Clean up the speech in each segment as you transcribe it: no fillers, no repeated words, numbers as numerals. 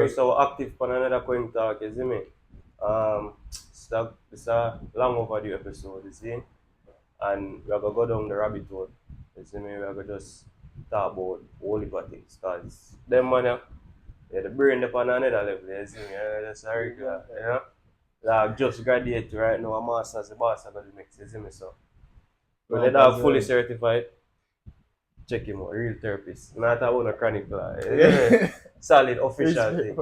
so active on another coin talk, you see me? It's a long overdue episode, you see? And we're gonna go down the rabbit hole. You see me? We're gonna just talk about whole heap of things. Cause them man, the brain up on another level, you see me? That's a regular, you know? Like just graduate right now, a master's, the boss I got the next, you see me? So when the dog fully certified, check him out, real therapist. Not about a chronic law. Yeah. Solid official thing.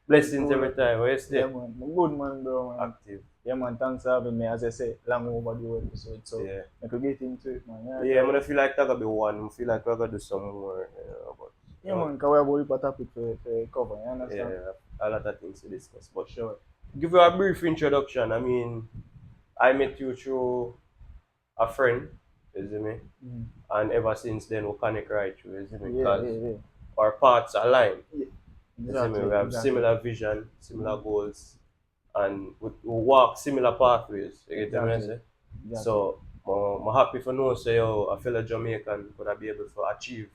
Blessings every time. Where you stay? Yeah, man. Good man, bro, man. Active. Yeah, man. Thanks for having me. As I say, long overdue episode. So Yeah. I could get into it, man. Yeah, I'm gonna feel like that gonna be one. I feel like we're gonna do some more. But, yeah, man. Because we have a topic to cover. You understand? Yeah, a lot of things to discuss. But Sure. give you a brief introduction. I mean, I met you through a friend, you see me? And ever since then, we connect right through, you see me? Because our paths align. Yeah. You see me? We have similar vision, similar goals, and we walk similar pathways. You get what I say? So, I'm happy for know say a fellow Jamaican could be able to achieve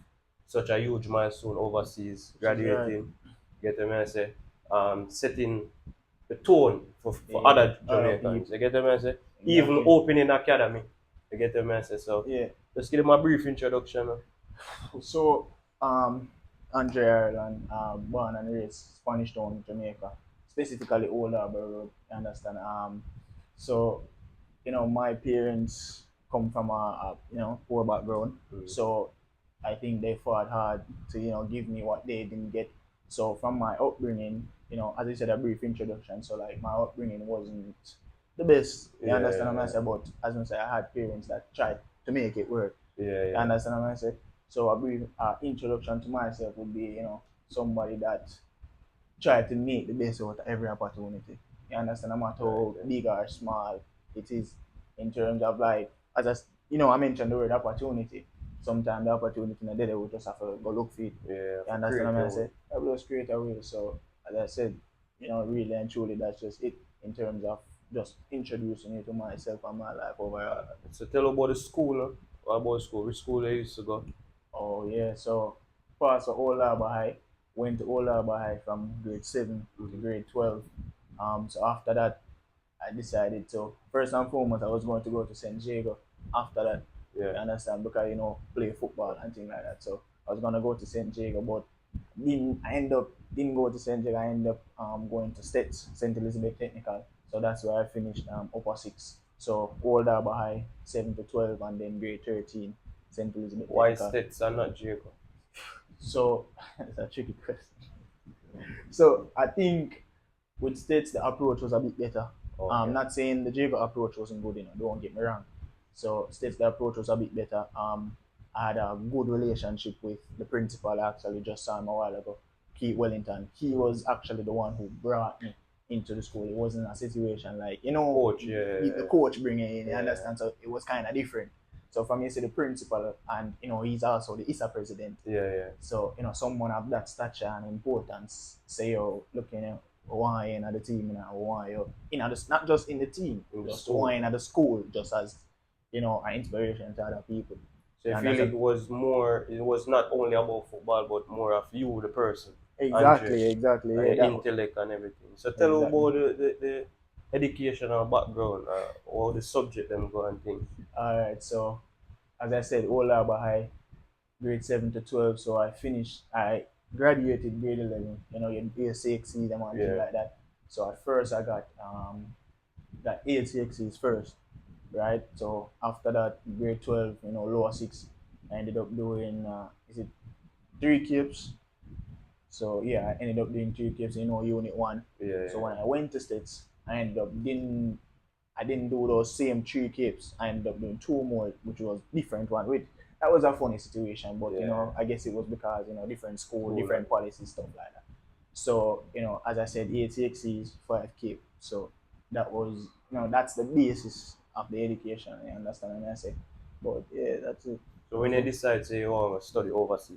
such a huge milestone overseas, graduating. Get what I say? Setting the tone for other Jamaicans. You get what I say? Even opening academy. You get what I say? So just give them a brief introduction. So Andre Ireland, born and raised Spanish Town, Jamaica, specifically Old Harbour Road. You understand? So my parents come from a poor background, so I think they fought hard to give me what they didn't get. So from my upbringing, as I said, a brief introduction. So like my upbringing wasn't the best. You understand what I say? But as I say, I had parents that tried to make it work. You understand what I say? So a brief introduction to myself would be, somebody that tried to make the best out of every opportunity. You understand? No matter how big or small it is, in terms of like, I mentioned the word opportunity. Sometimes the opportunity in the day we just have to go look for it. You understand what I say? I will just create a way. So as I said, really and truly, that's just it in terms of just introducing you to myself and my life overall. So tell about the school, huh? What about school? Which school you used to go? Oh yeah, so passed Old Harbour High, went to Old Harbour High from grade 7 to grade 12. So after that, I decided to, first and foremost, I was going to go to St. Jago after that. You understand? Because, play football and things like that. So I was going to go to St. Jago, but didn't go to St. Jago. I ended up going to States, St. Elizabeth Technical. So that's where I finished upper 6. So Old Harbour High, 7 to 12, and then grade 13, St. Elizabeth Technical. Why States and not Jago? So it's a tricky question. So I think with States, the approach was a bit better. I'm not saying the Jago approach wasn't good, don't get me wrong. So States, the approach was a bit better. I had a good relationship with the principal. I actually just saw him a while ago, Keith Wellington. He was actually the one who brought me into the school. It wasn't a situation like, coach, the coach bringing in, you understand? So it was kind of different. So for me, it's the principal, and he's also the ISA president. So someone of that stature and importance, say looking why in the team and why not just in the team, just why in the school, just as an inspiration to other people. So I feel it was not only about football, but more of you, the person. Exactly. And intellect and everything. So tell about the educational background, or the subject them go and things. Alright, so as I said, Old Harbour High, grade 7 to 12. So I graduated grade 11, your ACXCs and things like that. So at first I got ACXCs first, right? So after that, grade 12, lower 6, I ended up doing, 3 Capes? So yeah, I ended up doing 3 Capes, unit 1. So when I went to States, I didn't do those same 3 Capes. I ended up doing 2 more, which was different one. That was a funny situation, but I guess it was because different school, different policies, stuff like that. So as I said, ATXC 5 Cape. So that was that's the basis of the education. You understand what I say? But yeah, that's it. So when you decide to you want to study overseas?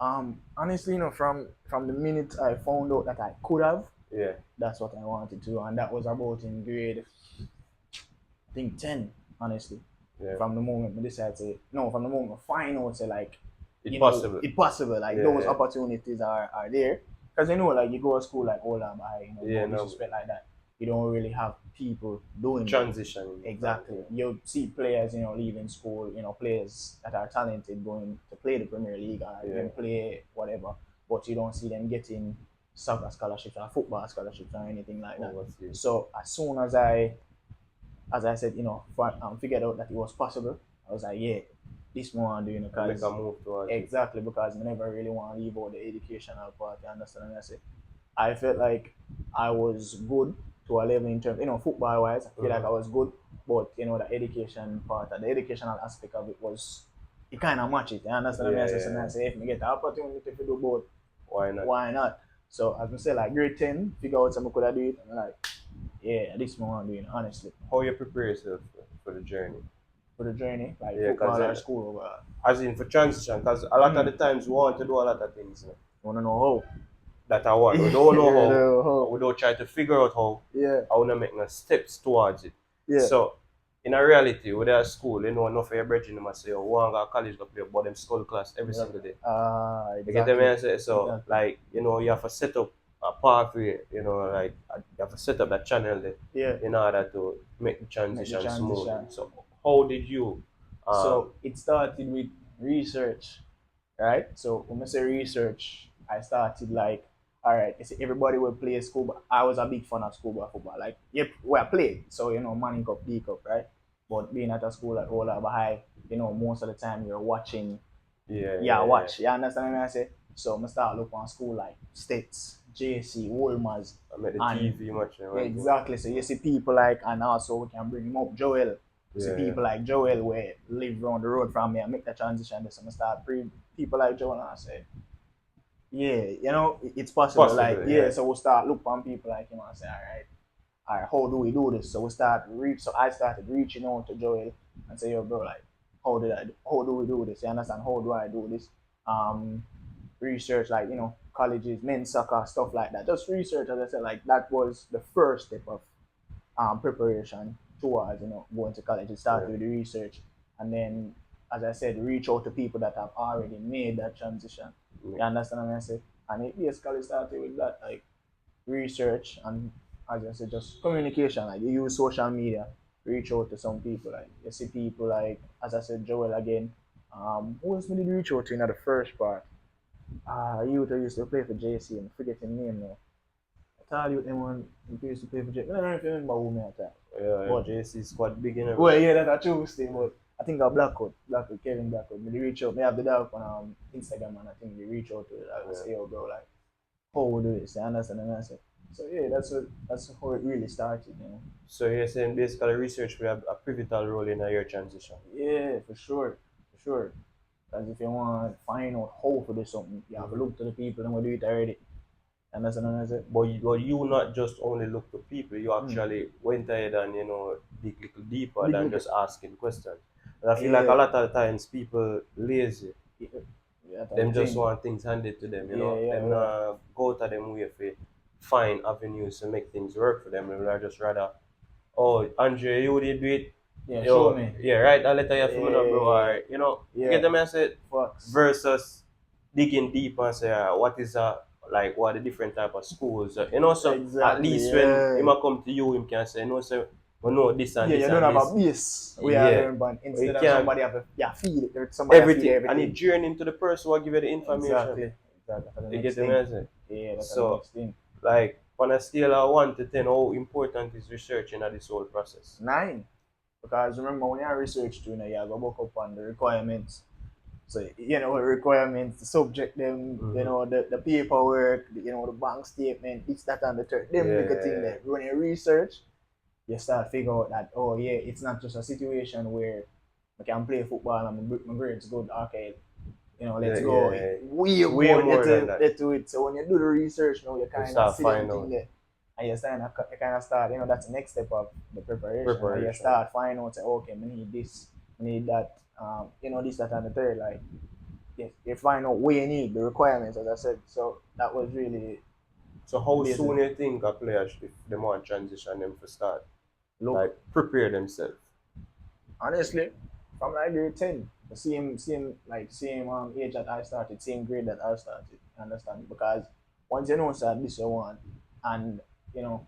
Honestly, from the minute I found out that I could have, Yeah. That's what I wanted to do, and that was about in grade, I think 10, honestly. Yeah. From the moment I decided to, no, from the moment I find out, say like, It's possible. It's possible, like those opportunities are there. because you know, like you go to school like all high, Yeah, no no disrespect like that. You don't really have people doing that. transition. Exactly. You see players, leaving school, players that are talented going to play the Premier League or Yeah. even play whatever, but you don't see them getting soccer scholarships or football scholarships or anything like that. Overseas. So as soon as I said, figured out that it was possible, I was like, yeah, this more I'm doing Make because a move towards it. exactly because I never really want to leave out the educational part. You understand what I say? I felt like I was good to a level in terms, football wise. I feel like I was good, but the education part, the educational aspect of it was, it kind of match it. You understand what I say? So I say, if I get the opportunity to do both, Why not? why not? So as I say, like grade 10, figure out something could I do it, and I'm like, yeah, this is what I'm doing, honestly, How you prepare yourself for the journey? for the journey, like Yeah, football or cause school over. as in for transition, because a lot of the times we want to do a lot of things Wanna know that I want. We don't know Yeah, how, know how. but we don't try to figure out how. Yeah, I want to make no steps towards it. yeah. So, in a reality, with our school, enough of your brethren, them say, oh, one go to college, go play, but them school class every single day. You get Exactly. me? I say, so, Exactly. like, you have to set up a pathway, like, you have to set up that channel there Yeah. in order to make the transition smooth. transition. So, how did you, So it started with research, right? So when I say research, I started like, all right, you see, everybody will play school, but I was a big fan of schoolboy football. Like, yep, we played, so Manning Cup, D Cup, right? But being at a school like Ola High, most of the time you're watching. Watch. You understand what I say? So I start looking on school like States, JC, Wolmers. I make the And TV much. exactly. So you see people like, and also we can bring him up, Joel. You see people like Joel where live around the road from me and make the transition. So I start bring people like Joel and I say, yeah, it's possible. Like, yeah. so we'll start look on people like him and say, all right, how do we do this? So so I started reaching out to Joel and say, yo, bro, like, how do we do this? You understand? How do I do this? Research, like, colleges, men's soccer, stuff like that. Just research, as I said, like, that was the first step of preparation towards, going to college. It started with the research, and then, as I said, reach out to people that have already made that transition. You understand what I say? And it basically started with that, like, research and, as I said, just communication. Like, you use social media, reach out to some people. Like, you see people like, as I said, Joel again. Who else did you reach out to in the first part? You used to play for JC, and forget his name now. I tell you, them one who used to play for JC. I don't know if you remember who me at that. Yeah, JC squad big in Well, yeah, that's a true thing, but I think Blackwood, Kevin Blackwood. Me reach out. Me have the dog on Instagram, and I think they reach out to it. I say, yo, bro, like, how we do this? You understand? And I say, so yeah, that's how it really started. So you're saying basically research will have a pivotal role in your transition. Yeah, for sure. Because if you want to find out how to do something, you have to look to the people and we do it already. And that's another thing. But you not just only look to people, you actually went ahead and dig a little deeper than just asking questions. And I feel like a lot of times people lazy. Them just want things handed to them, them not go to them way for find avenues to make things work for them. They will just rather, oh, Andre, you did do it. Yeah, show me. Yeah, right. I'll let you for me, bro. Or, you get the message. Versus digging deep and say, what is what are the different type of schools? So at least when he might come to you, he can say, so we know this and this. Yeah, you don't have a base. We are learning, but instead of somebody have feed it, somebody everything. And it journey into the person who give you the information. Exactly. You get the message. Yeah, that's the next thing. Like on a scale of 1 to 10, how important is researching at this whole process? 9. Because remember when you research too, you have to look up on the requirements. So the requirements, the subject, them, the paperwork, the bank statement, it's that and the third. Them little thing there. When you research, you start figure out that it's not just a situation where I can play football and my grades good. Okay, let's go. Way more than that. To it. So when you do the research, you kind of see everything there. And you kind of start, that's the next step of the preparation. And you start finding out, say, okay, I need this, I need that, this, that, and the third. Like, you find out what you need, the requirements, as I said. So that was really. So how soon you think a player, if they want transition, them to start, prepare themselves? Honestly, from like grade 10, the same age that I started, same grade that I started. You understand? Because once you know that this you want, and you know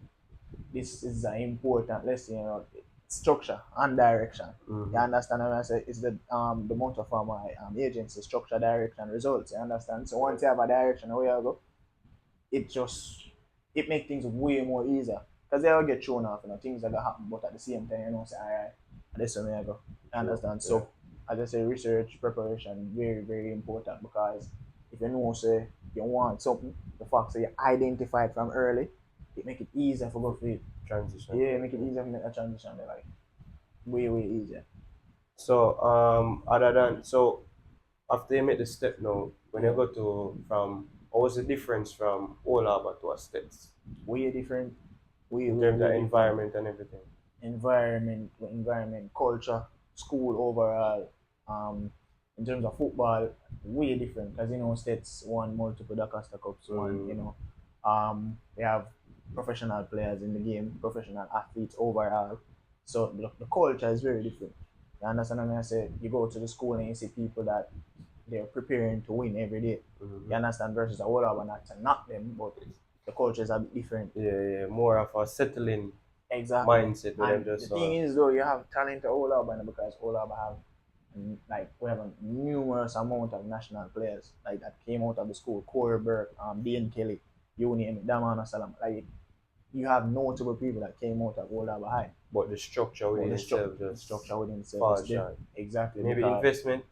this is an important lesson, structure and direction. You understand what I say? It's the motto for my agency: structure, direction, results. You understand? So once you have a direction where you go, it just it makes things way more easier. Because they all get thrown off, things that happen, but at the same time, say, all right, this is where I go. You understand? So as I say, research preparation very, very important, because if you know say you want something, the fact that you identify it from early, it make it easier for go for it. Transition. Yeah, make it easier to make a transition, like way, way easier. So other than so after you make the step now, when you go to from what was the difference from Olaba to a States Way different. Way, in way, terms way of different. environment and everything? Environment, culture, school overall. In terms of football, way different, because states won multiple Da Costa Cups. One, they have professional players in the game, professional athletes overall. So the culture is very different. You understand what I say? You go to the school and you see people that they're preparing to win every day. You understand? Versus a whole lot, not to knock them, but the culture is a bit different. Yeah, more of a settling Exactly. mindset with them And just the thing is, though, you have talent all over, because all over have we have a numerous amount of national players like that came out of the school. Corey Burke, Dean Kelly, you name it, Damana Salam. Like, you have notable people that came out of all over high. but the structure within itself just structure within itself falls is different. short. Exactly. Maybe because, investment.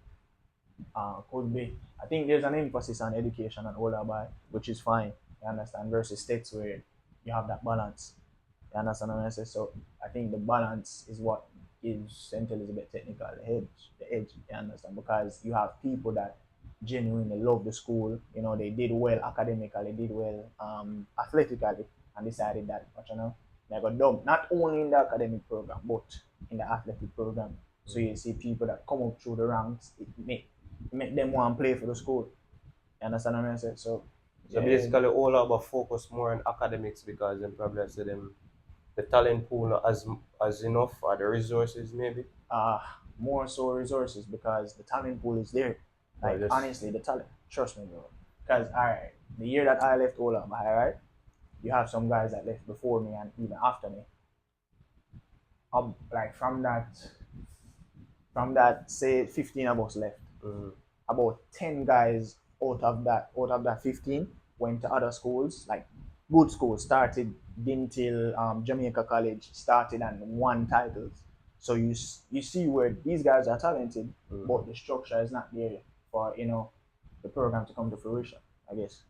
could be. I think there's an emphasis on education and all that, which is fine. You understand? Versus states where you have that balance. You understand what I say? So I think the balance is what gives St. Elizabeth Technical the edge. You understand? Because you have people that genuinely love the school. They did well academically, did well athletically, and decided that, but they got dumb not only in the academic program but in the athletic program. So you see people that come up through the ranks. It make them want to play for the school. You understand what I say? So Basically all about focus more on academics because then probably I say them the talent pool not as enough or the resources maybe. More so resources, because the talent pool is there. Like, honestly, the talent, trust me, bro. Because alright, the year that I left Olam, alright, you have some guys that left before me and even after me. Like from that, say 15 of us left. About 10 guys out of that 15 went to other schools, like good schools, started until Jamaica College, started and won titles. So you see where these guys are talented, but the structure is not there for the program to come to fruition, I guess.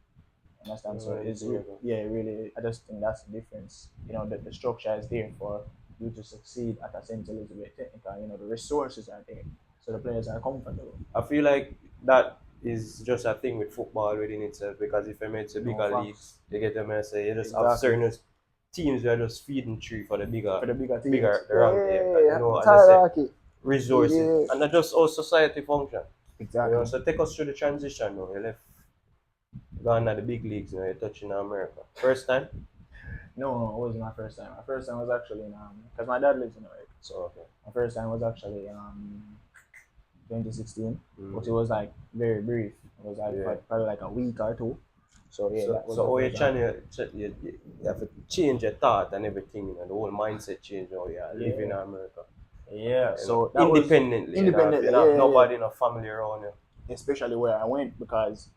Understand? So it's really. I just think that's the difference. The structure is there for you to succeed at a St. Elizabeth Technical. The resources are there, so the players are comfortable. I feel like that is just a thing with football within itself because if you make the bigger leagues, you get them and say you just have certain teams that are just feeding through for the bigger teams. the rank there. It's hierarchy. Resources and not just how society function. Exactly. So take us through the transition now. You left gone at the big leagues now, you're touching America. First time? No, it wasn't my first time. My first time was actually in because my dad lives in America. So okay. My first time was actually 2016, but it was like very brief. It was like probably like a week or two. So that was so you have to change your thought and everything, the whole mindset change. Living in America. Yeah, so that independently. Nobody in a family around you. Especially where I went, because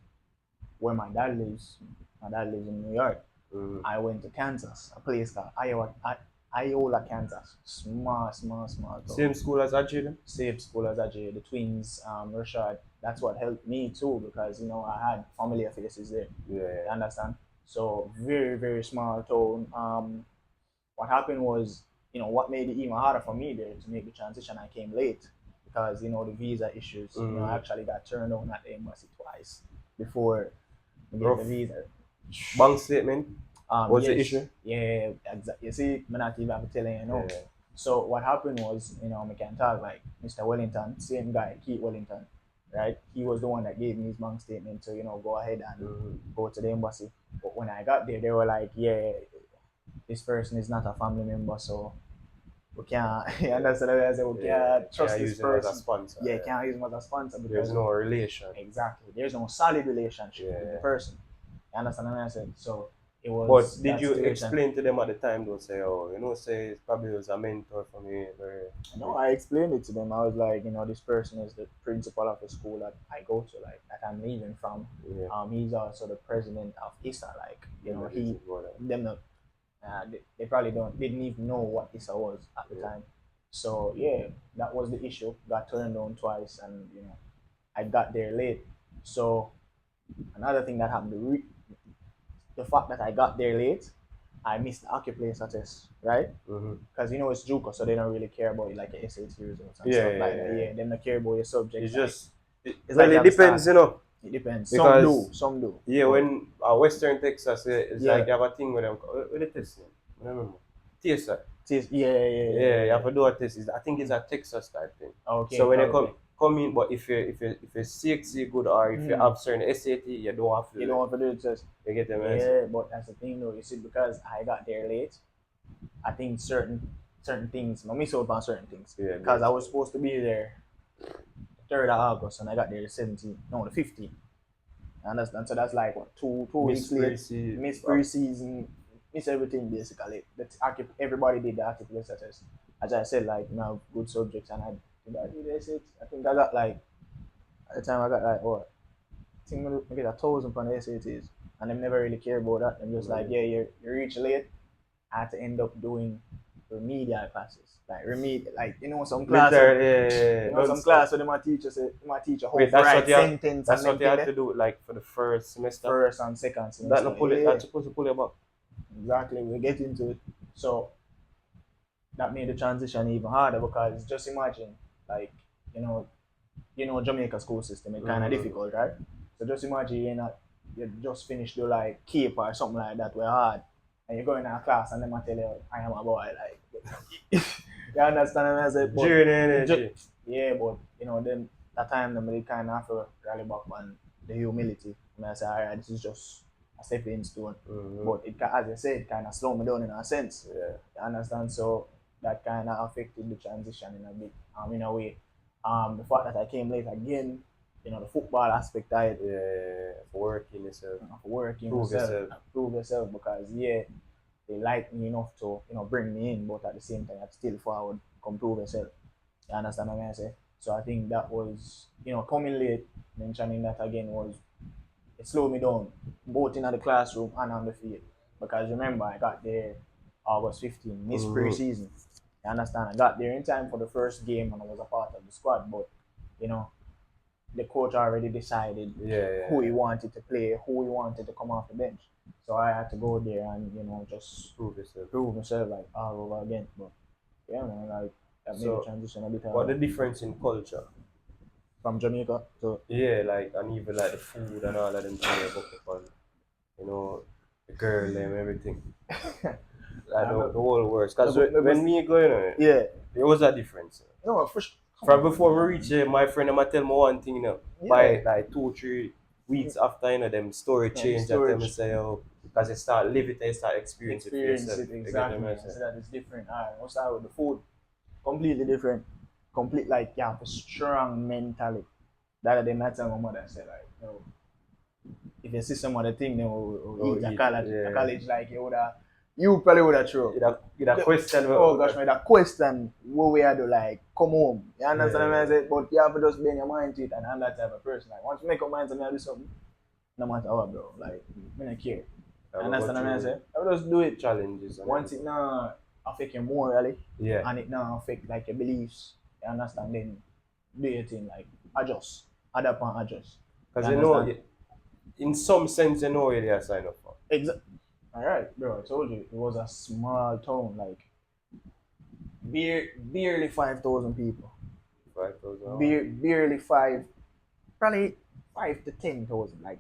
where my dad lives in New York. I went to Kansas, a place called Iola, Kansas. Small town. Same school as Ajay? Same school as Ajay. The twins, Rashad. That's what helped me too, because I had familiar faces there. Yeah. You understand? So very, very small town. What happened was, what made it even harder for me there to make the transition, I came late because the visa issues. I actually got turned down at the embassy twice before we get the visa. Bank statement? What's the issue? Yeah, exactly. You see, I'm not even telling you. Yeah. So what happened was, we can talk like Mr. Wellington, same guy, Keith Wellington, right? He was the one that gave me his bank statement to, go ahead and go to the embassy. But when I got there, they were like, yeah, this person is not a family member, so we can't. You understand what I said? We can't trust this person. As a sponsor. Yeah, can't use him as a sponsor because there's no relation. Exactly. There's no solid relationship with the person. You understand what I said? So it But was did that you situation. explain to them at the time, don't say, oh, say it probably was a mentor for me, No, I explained it to them. I was like, this person is the principal of the school that I go to, like that I'm leaving from. yeah, He's also the president of ISA. Like, yeah, that is he important. them not, they probably didn't even know what ISA was at the Yeah. time. So yeah, that was the issue. Got turned down twice, and I got there late. So another thing that happened, the fact that I got there late, I missed the occupational test, right? Mm-hmm. Because it's JUCO, so they don't really care about like your SAT results and Yeah, stuff yeah, like that. yeah, yeah. Yeah, they don't care about your subjects. It's Like just, it, it's well, like you it have to depends, start. you know, It depends. Some do, because, some do. yeah, But when Western Texas, it's like yeah, you have a thing with them, with the testing, I don't remember. TSI. yeah, yeah, Yeah, you yeah, have to do a test. I think it's Mm. a Texas type thing. Okay, So when you probably. come in, but if you CXC good or if you Mm. have certain SAT, you don't have to You do don't it. want to do the test. You get them answer. Yeah, but that's the thing though. You see, because I got there late, I think certain things, I miss out on certain things. Yeah, Because I was basically. supposed to be there 3rd of August and I got there the 17th, no, the 15th. And so that's like what, two Miss weeks late. Precy, Miss preseason, miss everything basically. Everybody did the articulate test. As I said, like good subjects, and I did essays. I think I got like at the time I got like what, I think I get 1,000 on the SATs, and them never really care about that. I'm just like, yeah, you reach late. I had to end up doing remedial classes, like like some class literally, yeah, don't some stop. class where my teacher how Wait, to write sentence and that's them what you thing had there. to do like for the first semester. First and second That no semester. pull it. Yeah, That's supposed to pull you back. exactly. We get into it. So that made the transition even harder because just imagine, like, you know, Jamaica school system, it's kind of Mm. difficult, right? So just imagine you just finished the like Cape or something like that, were hard, and you go in a class and them I tell you, I am a boy, like, you understand what I say? But Journey it just, energy. yeah, but then that time them they kind of have to rally back on the humility. And I say, all right, this is just a stepping stone. Mm-hmm. But as I said, kind of slowed me down in a sense. Yeah. You understand? So that kind of affected the transition in a bit, in a way. The fact that I came late again, the football aspect of it, Yeah. Working yourself. working Prove yourself, yourself. prove yourself because yeah, they like me enough to bring me in, but at the same time, I still forward, come prove yourself. You understand what I say? So I think that was coming late, mentioning that again was it slowed me down, both in the classroom and on the field. Because remember, I got there August 15, missed Mm-hmm. preseason. You understand? I got there in time for the first game and I was a part of the squad, but you know, the coach already decided Yeah. who he wanted to play, who he wanted to come off the bench. So I had to go there and just Prove yourself. prove myself like all over again. But yeah, man, like that made the So, transition a bit what the harder difference in culture? from Jamaica to Yeah, like and even like the food and all of them things about upon, the girl and everything. Like I the know, whole works. Cause it when was, me going on it, yeah, there was a difference. no, for sure. From before we reach there, my friend I'ma tell me one thing, Yeah, by like 2 3 weeks after, them story yeah, the change and tell me storage say, oh, because you start live it and you start experience it for experience yourself. it You get exactly. what I'm I saying? said that it's different. Alright, we'll start with the food. Completely different. Complete like you have a strong mentality. That other day, my time my mother said like, if you see some other thing, then we'll Oh, eat a eat, college. A yeah. college like you probably would have thrown. You question. Oh gosh, man, that question what we had to like come home. You understand what I say? But you have to just be in your mind to it and I'm that type of person. Like once you make up mind to me, I do something, no matter what, bro. Like I don't care. I You go understand what I through say? I will just do it. challenges and Once it everything. now affect you morally Yeah. and it now affect like your beliefs, you understand, then do your thing, like adjust. Adapt and adjust. You Because understand? in some sense, where they sign up for. Alright, bro, I told you it was a small town, like barely 5,000 people. 5,000. Barely five, probably 5 to 10,000. Like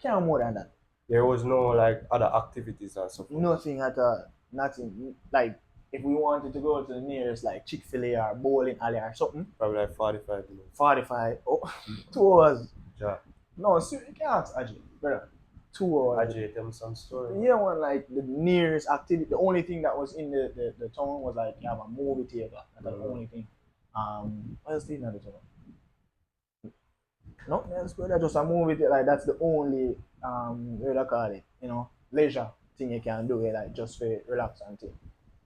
can't more than that. There was no like other activities and stuff. Nothing at all. Nothing. Like if we wanted to go to the nearest like Chick-fil-A or bowling alley or something, Probably like 45 minutes. 45. Oh, 2 hours. Yeah. No, you can't ask Ajay, brother. 2 hours. Ajay, tell me some story. Yeah, one like the nearest activity. The only thing that was in the town was like you have a movie theater. That's the only thing. What else did in the town? Nothing else, brother. Just a move with it. Like that's the only what do I call it? Leisure thing you can do. Like just for relax and thing.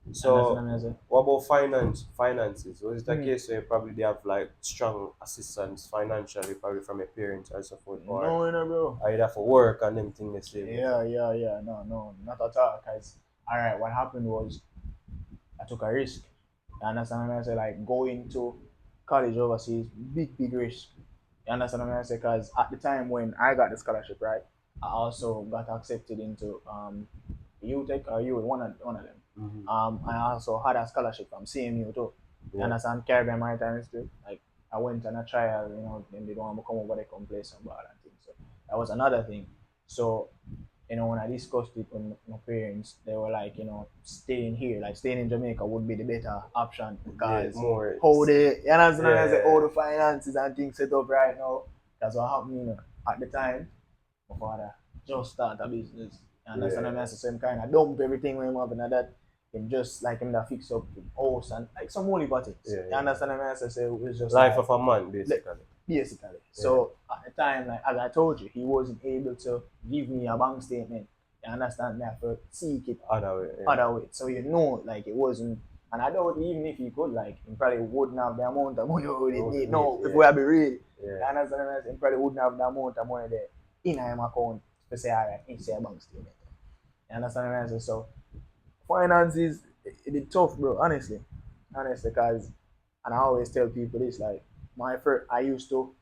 And that's what So, I'm saying. what about finances? Was it a Mm. case where probably they have like strong assistance financially, probably from your parents or so forth, or No, bro. either for work and them thing they save it? Yeah. No, not at all. Cause all right, what happened was I took a risk. You understand what I say? Like going to college overseas, big risk. You understand what I say? Because at the time when I got the scholarship, right, I also got accepted into UTech or U one of them. Mm-hmm. I also had a scholarship from CMU too. You Yeah. understand? Caribbean Maritime Institute. Like I went on a trial, then they don't want to come over, they come play some ball and things. So that was another thing. So when I discussed it with my parents, they were like, staying here, like staying in Jamaica would be the better option Yeah, because more. how they, you understand what I say, all Yeah. the finances and things set up right now. That's what happened, at the time. My father just start a business. You understand what I Yeah. say? So him kind of dump everything when him having and that. Him just like him that fix up him house and like some holy things. You Yeah. understand what I say? So it was just Life like of a man, basically. basically. Yeah. So at the time, like as I told you, he wasn't able to give me a bank statement. You understand? Me have to seek it Other way. Yeah. other way. So like it wasn't. And I doubt even if he could, like, he probably wouldn't have the amount of money we would What need. it need, No, if yeah. we have be real, you Yeah. understand what I'm saying? He probably wouldn't have the amount of money there in him account to say, all right, it's a bank statement. You understand what I'm saying? So finances, it's tough, bro. Honestly, because and I always tell people this, like my first, I used to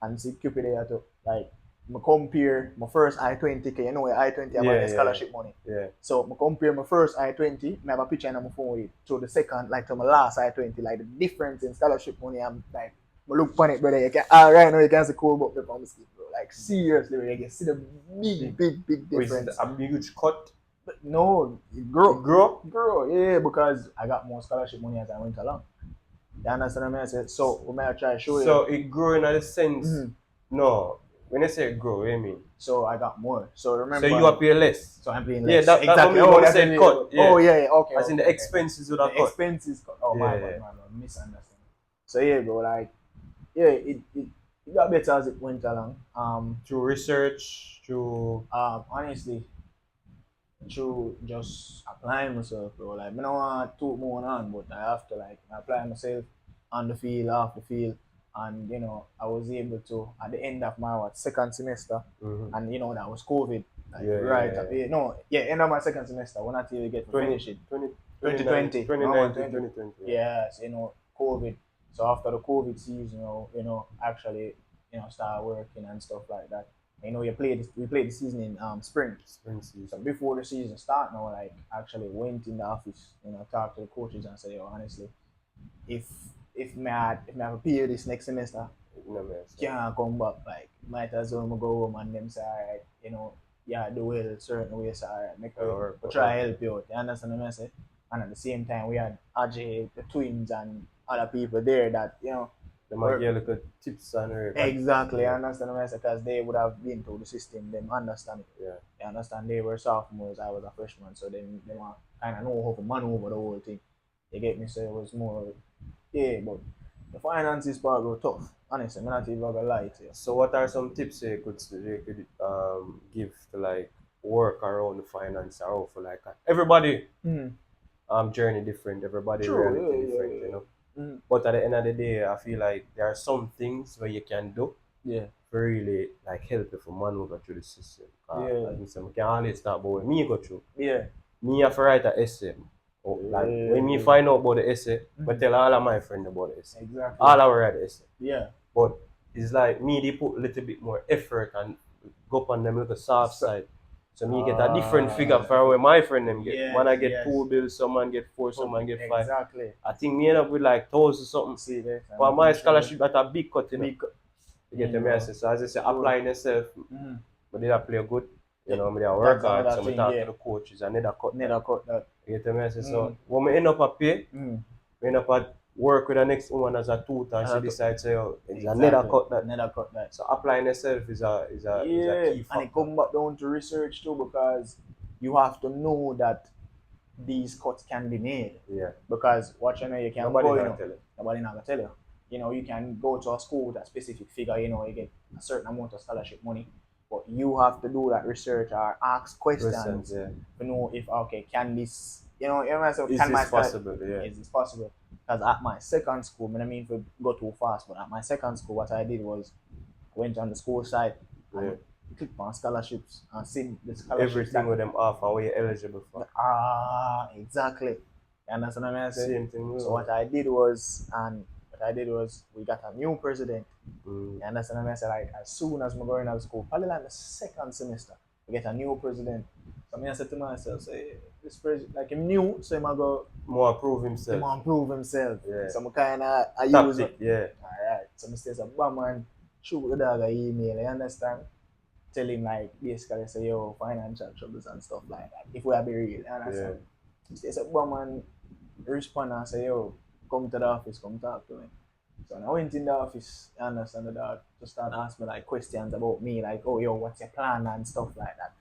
and see Cupid there too. Like, I compare my first I-20K, I-20 about Yeah. the Yeah. scholarship money. Yeah. So I compare my first I-20, I have a picture in my phone with it, to the second, like to my last I-20, like the difference in scholarship money. I'm like, I look on it, brother. You can, right now you can see cool book the skin, bro. Like seriously, bro, you can see the big Or is it difference. a huge cut? But no, it It grow? yeah, because I got more scholarship money as I went along. You understand what I mean? So we might try to show you. So it grow in a sense. Mhm. No. When I say grow, what do you mean? So I got more. So So remember, you appear less. so I'm paying Yeah, less. that what Exactly. mean Oh, when I that's say it. cut. Yeah. Oh, yeah. Okay. As in the Okay. expenses would have The cut. expenses. Oh, Yeah, my yeah. bad. Misunderstand. So yeah, bro. Like, yeah, it got better as it went along. Through research, through Honestly, through just applying myself, bro. Like, I don't want to toot more on, but I have to like apply myself on the field, off the field, and I was able to at the end of my second semester, mhm. and that was COVID, like Yeah, yeah, right yeah. no, yeah, end of my second semester when I till get to 20, finish it, 20, 2020, 2019, 2020, 2020. Yeah. yes, COVID. So after the COVID season, actually, start working and stuff like that. We played the season in spring. Spring So season. before the season start now, like actually went in the office, talk to the coaches and say, yo, honestly, if if me have a PA this next semester, No mess. can't come back, like might as well go home and them say, alright, yeah, do well certain ways, so alright, make we try help you out. You understand what I say? And at the same time we had Ajay, the twins and other people there that, They might were get little tips and exactly, I yeah, understand what I say, because they would have been through the system, them understand it. yeah. You understand? They were sophomores, I was a freshman, so they want kind of know how to maneuver the whole thing. You get me? So it was more, yeah, but the finances part were tough. Honestly, I'm not even gonna lie to you. So what are some tips you could give to like work around the finance or for like everybody Mm. journey different, everybody True, reality different, yeah. Mm. But at the end of the day, I feel like there are some things where you can do Yeah, to really like help you for maneuver through the system. yeah, As I say, I can always talk about what me go through. yeah. Me have to write an essay. Oh, like when me Yeah. find out about the essay, I Mhm. tell all of my friends about the essay. Exactly. All our write the essay. Yeah. But it's like me they put a little bit more effort and go up on them little soft So, side. So me get a different figure for where my friend them get. yes, Man I get yes. 2 bills, some man get 4, some man get 5. Exactly. I think me end up with like 1,000 something. See that? For my scholarship that a big cut, Big. You get me? I say, so as I say, applying yourself, Mm-hmm. but did I play good? Me did work That's hard, another so me thing, talk yeah. to the coaches and never cut that. Never cut that. You get me? I say, so Mm. when we end up at pay, Mm. we end up at work with the next woman as a tutor and she decides say, oh, it's another cut that. Never cut that. So applying yourself is a Yeah, key and it factor. come back down to research too, because you have to know that these cuts can be made. Yeah. Because what you can Nobody go, gonna tell you. nobody not gonna tell you. You can go to a school with a specific figure, you get a certain amount of scholarship money. But you have to do that research or ask Questions, questions yeah. to know if okay, can this myself Is can my this possible? Yeah. is this possible? Because at my second school, I mean to go too fast, but at my second school what I did was I went on the school site Yeah. and clicked on scholarships and see the scholarships Everything with them off and what you're eligible for. exactly. You understand what I mean? Same thing. So what I did was we got a new president. Mm. You understand what I said? Like as soon as I'm going out of school, probably like the second semester, we get a new president. So I said to myself, say this president like him new, so he might go More prove himself. he might improve himself. Yeah. So I kinda I use Tactic, yeah. alright. So I say a bum man shoot the dog an email, you understand? Tell him like basically say yo financial troubles and stuff like that. If we are be real, you understand? Yeah. Say a bum man respond and say yo come to the office, come talk to me. So when I went in the office, you understand the dog to start asking me like questions about me, like, oh yo, what's your plan and stuff like that.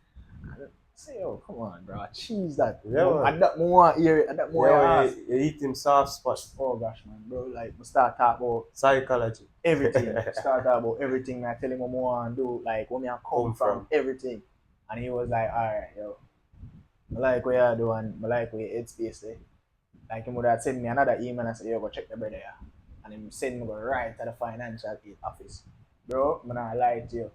And I say, yo, come on, bro, cheese that. Yeah, at that more here, at that more you hit him soft spot. Oh gosh, man, bro, like we start talk about Psychology. everything. Start talk about everything. I tell him what I want to do, like where I come from, everything. And he was like, alright, yo, I like what you do and I like where your headspace there. Like he would have sent me another email and say, yo, go check the brother here. And him send me go right to the financial aid office. Bro, I'm not lie to you.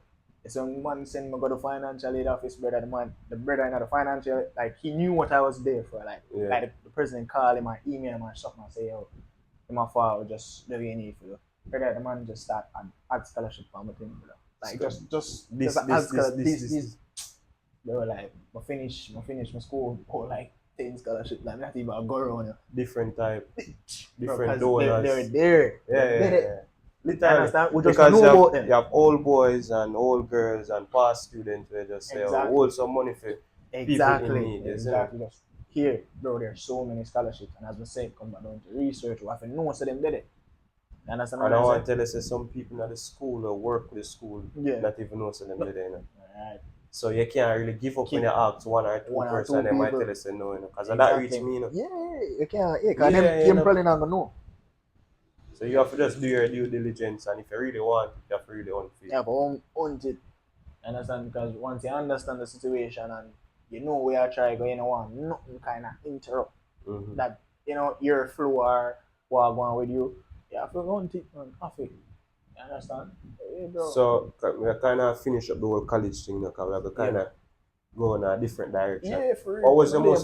So man send me go to financial aid office, brother. The brother in the financial, like he knew what I was there for. Like, like the president called him and email him and something and say, yo, my father just do what you need for you. Brother, the man just start and add scholarship for my thing, brother. Like this. They were like, I finish my school for like 10 scholarship, like not even a go around. Different type, different donors. They're there. Yeah. Literally, we just because know you have old boys and old girls and past students who just say, oh, hold some money for people in need. Exactly. Just here, bro, there's so many scholarships, and as we say, come back down to research. We have to know so them did it. And I want to tell you, some people at the school or work with the school, not even know so them did it. You know? Right. So you can't really give up when you ask one or two person, they might tell you say no, you know, because that reach me, you know. Yeah, you can't. Yeah, because them probably not gonna know. So you have to just do your due diligence, and if you really want, you have to really want it. Yeah, but want it. Understand? Because once you understand the situation and you know where you try to go, you know what, nothing kind of interrupt that, you know, your flow or what going with you. You have to want it and have it. You understand? Yeah, bro. So we kind of finish up the whole college thing now, because we have to kind of go in a different direction. Yeah, for real. What was the most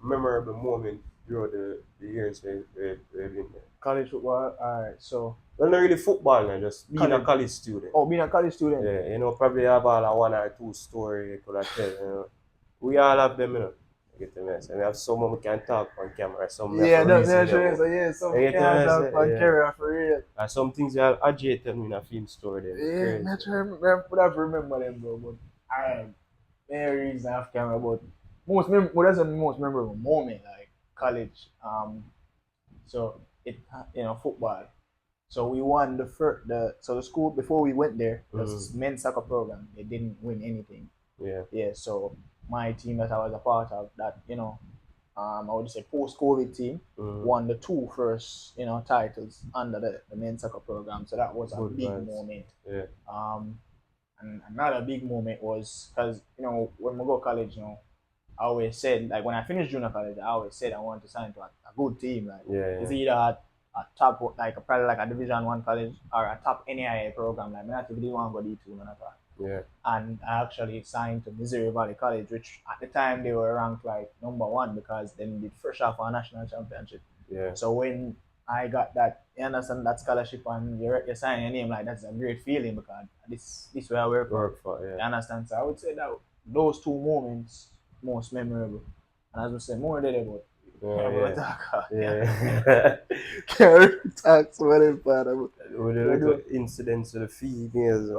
memorable moment throughout the years we've been there? College football, alright, so. Well, not really football now, just being a college student. Oh, being a college student? Yeah, you know, probably have all a one or two story you could have tell, you know. We all have them, you know. You get the mess. And we have someone we can talk on camera, some that's true. So yeah, some we can talk on camera for real. And some things you agitate them in a film story. Yeah, that's remember them, bro. But I many reasons off camera, but that's the most memorable moment, like college. So it, you know, football. So we won the school before we went there. The men's soccer program. They didn't win anything. Yeah. So my team that I was a part of, that, you know, I would say post-COVID team, won the two first, you know, titles under the men's soccer program. So that was a big moment. Yeah. And another big moment was because, you know, when we go to college, you know, I always said, like when I finished junior college, I always said I wanted to sign to a good team. Like it's either a top, like probably like a Division 1 college or a top NAIA program. Like I not even want to go D2, none of that. Yeah. And I actually signed to Missouri Valley College, which at the time they were ranked like #1 because they did fresh off our national championship. Yeah. So when I got that, you understand, that scholarship and you sign your name, like that's a great feeling because this where I work for. Yeah. You understand? So I would say that those two moments most memorable. And as we say, more than about can't talk so many part about the incidents of the females.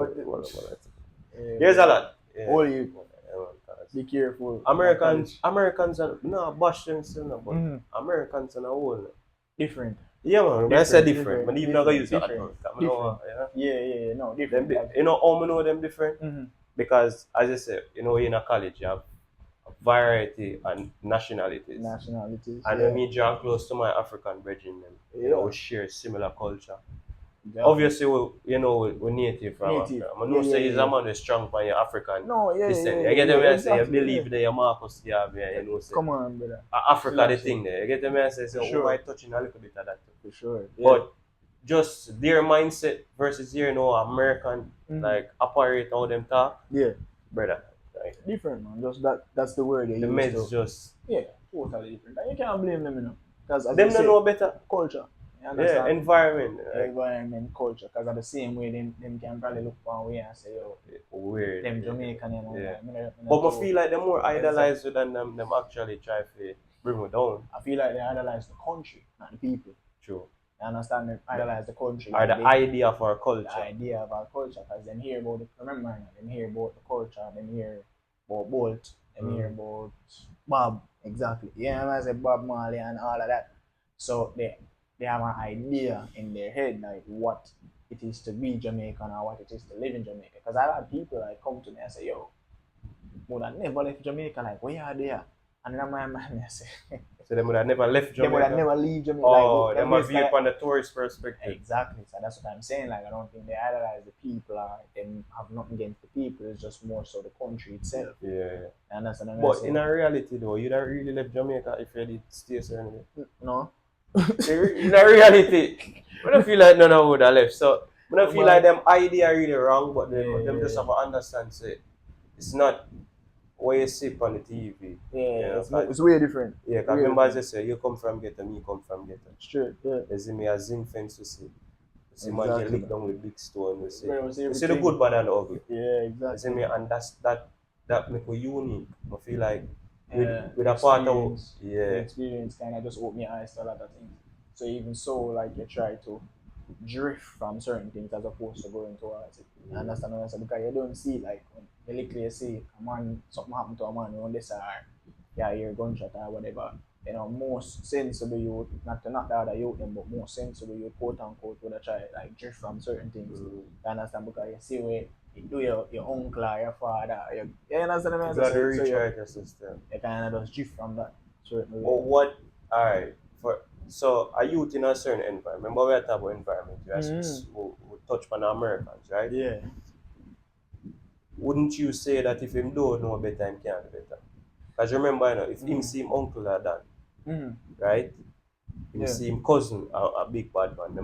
Here's a lot. All you be careful. Americans are no bash them still no, but Americans are all different. Yeah, man. I said different. But even not gonna use that. Yeah, no, different. You know how I know them different? Because as I said, you know, in a college you have variety and nationalities. And when me draw close to my African brethren, them, you know, we share similar culture. Obviously, we're native from Native. Africa. I Yeah, know yeah, say he's yeah, a yeah. man who's strong from your African No, yeah, descent. yeah, You get yeah, me? I say you exactly, yeah. believe that your Marcus Garvey, say Come on, brother. Africa the Selassie. thing there. You get me? I say For so we sure. might touching a little bit of that too. For sure. Yeah. But just their mindset versus here, American Mhm. like operate how them talk, Yeah. brother. Like Different, man. Just that's the word they the use meds to. just Yeah, totally different. And you can't blame them, because as you them don't say, know better. culture. You Yeah, understand? environment like Environment, culture. Because at the same way, them can probably look one way and say, yo, weird. them Jamaican, Yeah. like, me But not I too. feel like they're more Exactly. idolized than them actually try to bring me down. I feel like they idolize the country, not the people. True. You understand? They idolize the country. Or Like the they, idea of our the culture. idea of our culture, because them hear about the, remember now, them hear about the culture, them hear about Bolt, them hear about Bob, exactly. Yeah, I say Bob Marley and all of that. So they have an idea in their head like what it is to be Jamaican or what it is to live in Jamaica. Because I had people like come to me and say, yo, would I never left Jamaica, like where are they at? And then my man I say So they would have never left they would have Jamaica. never leave Jamaica. Oh, Like they them might view basically it from the tourist perspective. exactly. So that's what I'm saying. Like I don't think they idolize the people or them have nothing against the people. It's just more so the country itself. Yeah. And that's what I'm But saying. in a reality though, you'd have really left Jamaica if you did stay certain way. No. In a reality, I don't feel like none of would have left. So I don't feel like them idea really wrong, but them just have to understand say it's not what you see on the TV. Yeah, You know, it's way different. yeah, because Way remember as different. I say, you come from ghetto, me come from ghetto. Straight, yeah. You see me a zinc fence to see. You see man get Exactly. licked down with big stone. Where You see the good, bad and the ugly. Yeah, You see exactly. me, and that make we unique. I feel like with a part of The experience kind of just opened my eyes to a lot of things. So even so, like you try to drift from certain things as opposed to going towards it. You understand what I'm saying? Because you don't see like when you literally see a man, something happened to a man on this side, yeah, hear a gunshot or whatever. Most sensible youth, not to knock the other youth them, but more sensible youth, quote unquote, would have tried like drift from certain things. You understand? Because you see where you do your uncle or your father, you understand what I'm you got to saying? So recharge your system. you kind of just drift from that certain way. But what, alright, so a youth in a certain environment, remember we are talking about environment, we touch on Americans, right? Yeah. Wouldn't you say that if him don't know better, him can't do better? Because remember, if him see him uncle are done, right? Him see him cousin, a big bad man,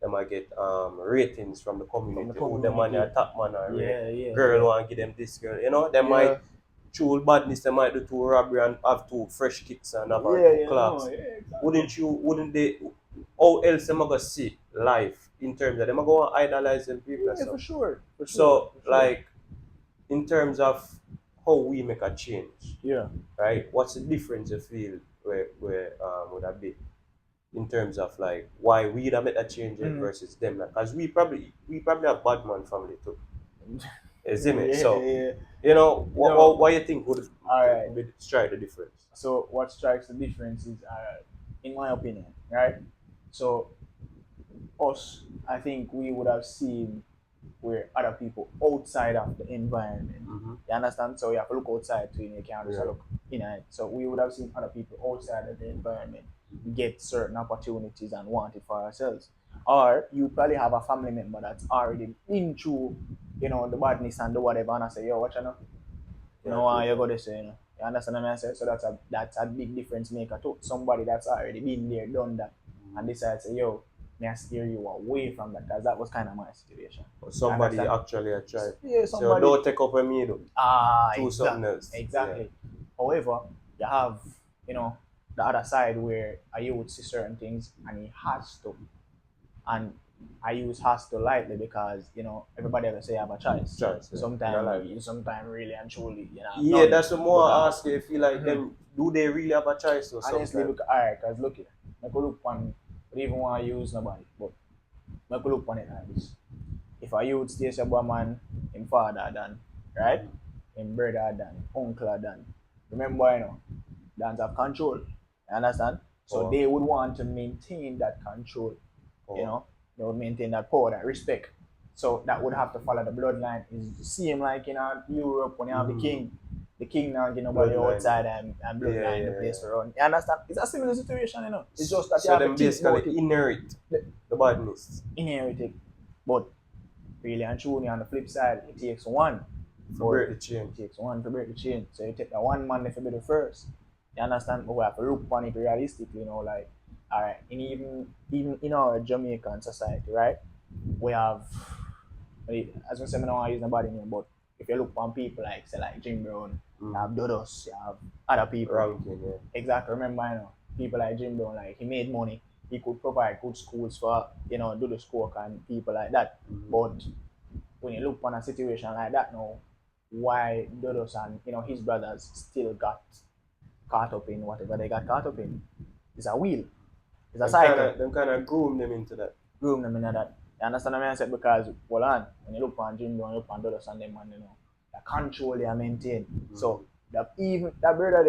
they might get ratings from the community. Oh, the man a top man or girl want to give them this girl. They might through badness, they might do two robbery and have two fresh kicks and have two clocks. Exactly. Wouldn't they, how else them gonna see life in terms of them go and idolize them people? Yeah, for sure. So like in terms of how we make a change, yeah, right? What's the difference you feel where would that be in terms of like why we that make that change versus them? Because we probably have bad man family too. Isn't it? So what you think would strike the difference? So what strikes the difference is, in my opinion, right? So us, I think we would have seen where other people outside of the environment. You understand? So you have to look outside too, you can't just look in it. So we would have seen other people outside of the environment get certain opportunities and want it for ourselves. Or you probably have a family member that's already been through, the badness and the whatever, and I say, yo, what you know? You go this way, You understand what I'm saying? So that's a big difference maker too. Somebody that's already been there, done that, and decides, say, yo, may I steer you away from that, because that was kind of my situation. Or somebody actually tried. Yeah, somebody. So don't take up a me though. Do something else. Exactly. However, you have, the other side where a youth see certain things and he has to. And I use has to lightly because, everybody ever say I have a choice. Sometimes really and truly, Yeah, that's what more I ask you. If you like them, do they really have a choice or something? Honestly, because look here, I could look on, I don't even want to use nobody, but I could look on it like this. If a youth stays a boy man, him father done, right? Him brother done, uncle done. Remember, dance have control. You understand? So they would want to maintain that control. They would maintain that power, that respect. So that would have to follow the bloodline. It's the same like in Europe when you have the king. the king now give nobody Bloodline. outside and bloodline the place to run. You understand? It's a similar situation, you know. It's just that you So have them to think about basically it, inherit the badness inherit it. But really and truly on the flip side, it takes one. to break the chain. It takes one to break the chain. So you take that one man to be the first. You understand? But we have to look upon it realistically, you know, like alright, and even in our Jamaican society, right? We have as we say, I don't want to use nobody name, but if you look upon people like say like Jim Brown, you have Dodos, you have other people. Ranking, yeah. Exactly. Remember, you know, people like Jim Brown, like he made money, he could provide good schools for, you know, do the schoolwork and people like that. But when you look upon a situation like that now, why Dodos and you know his brothers still got caught up in whatever they got caught up in? It's a wheel. It's a cycle. Them kind of groom them into that. Groom them into that. You understand what I said? Because hold on, when you look on Jim Brown, you look on Dodos and them and you know, the control they are maintained. So that even that brother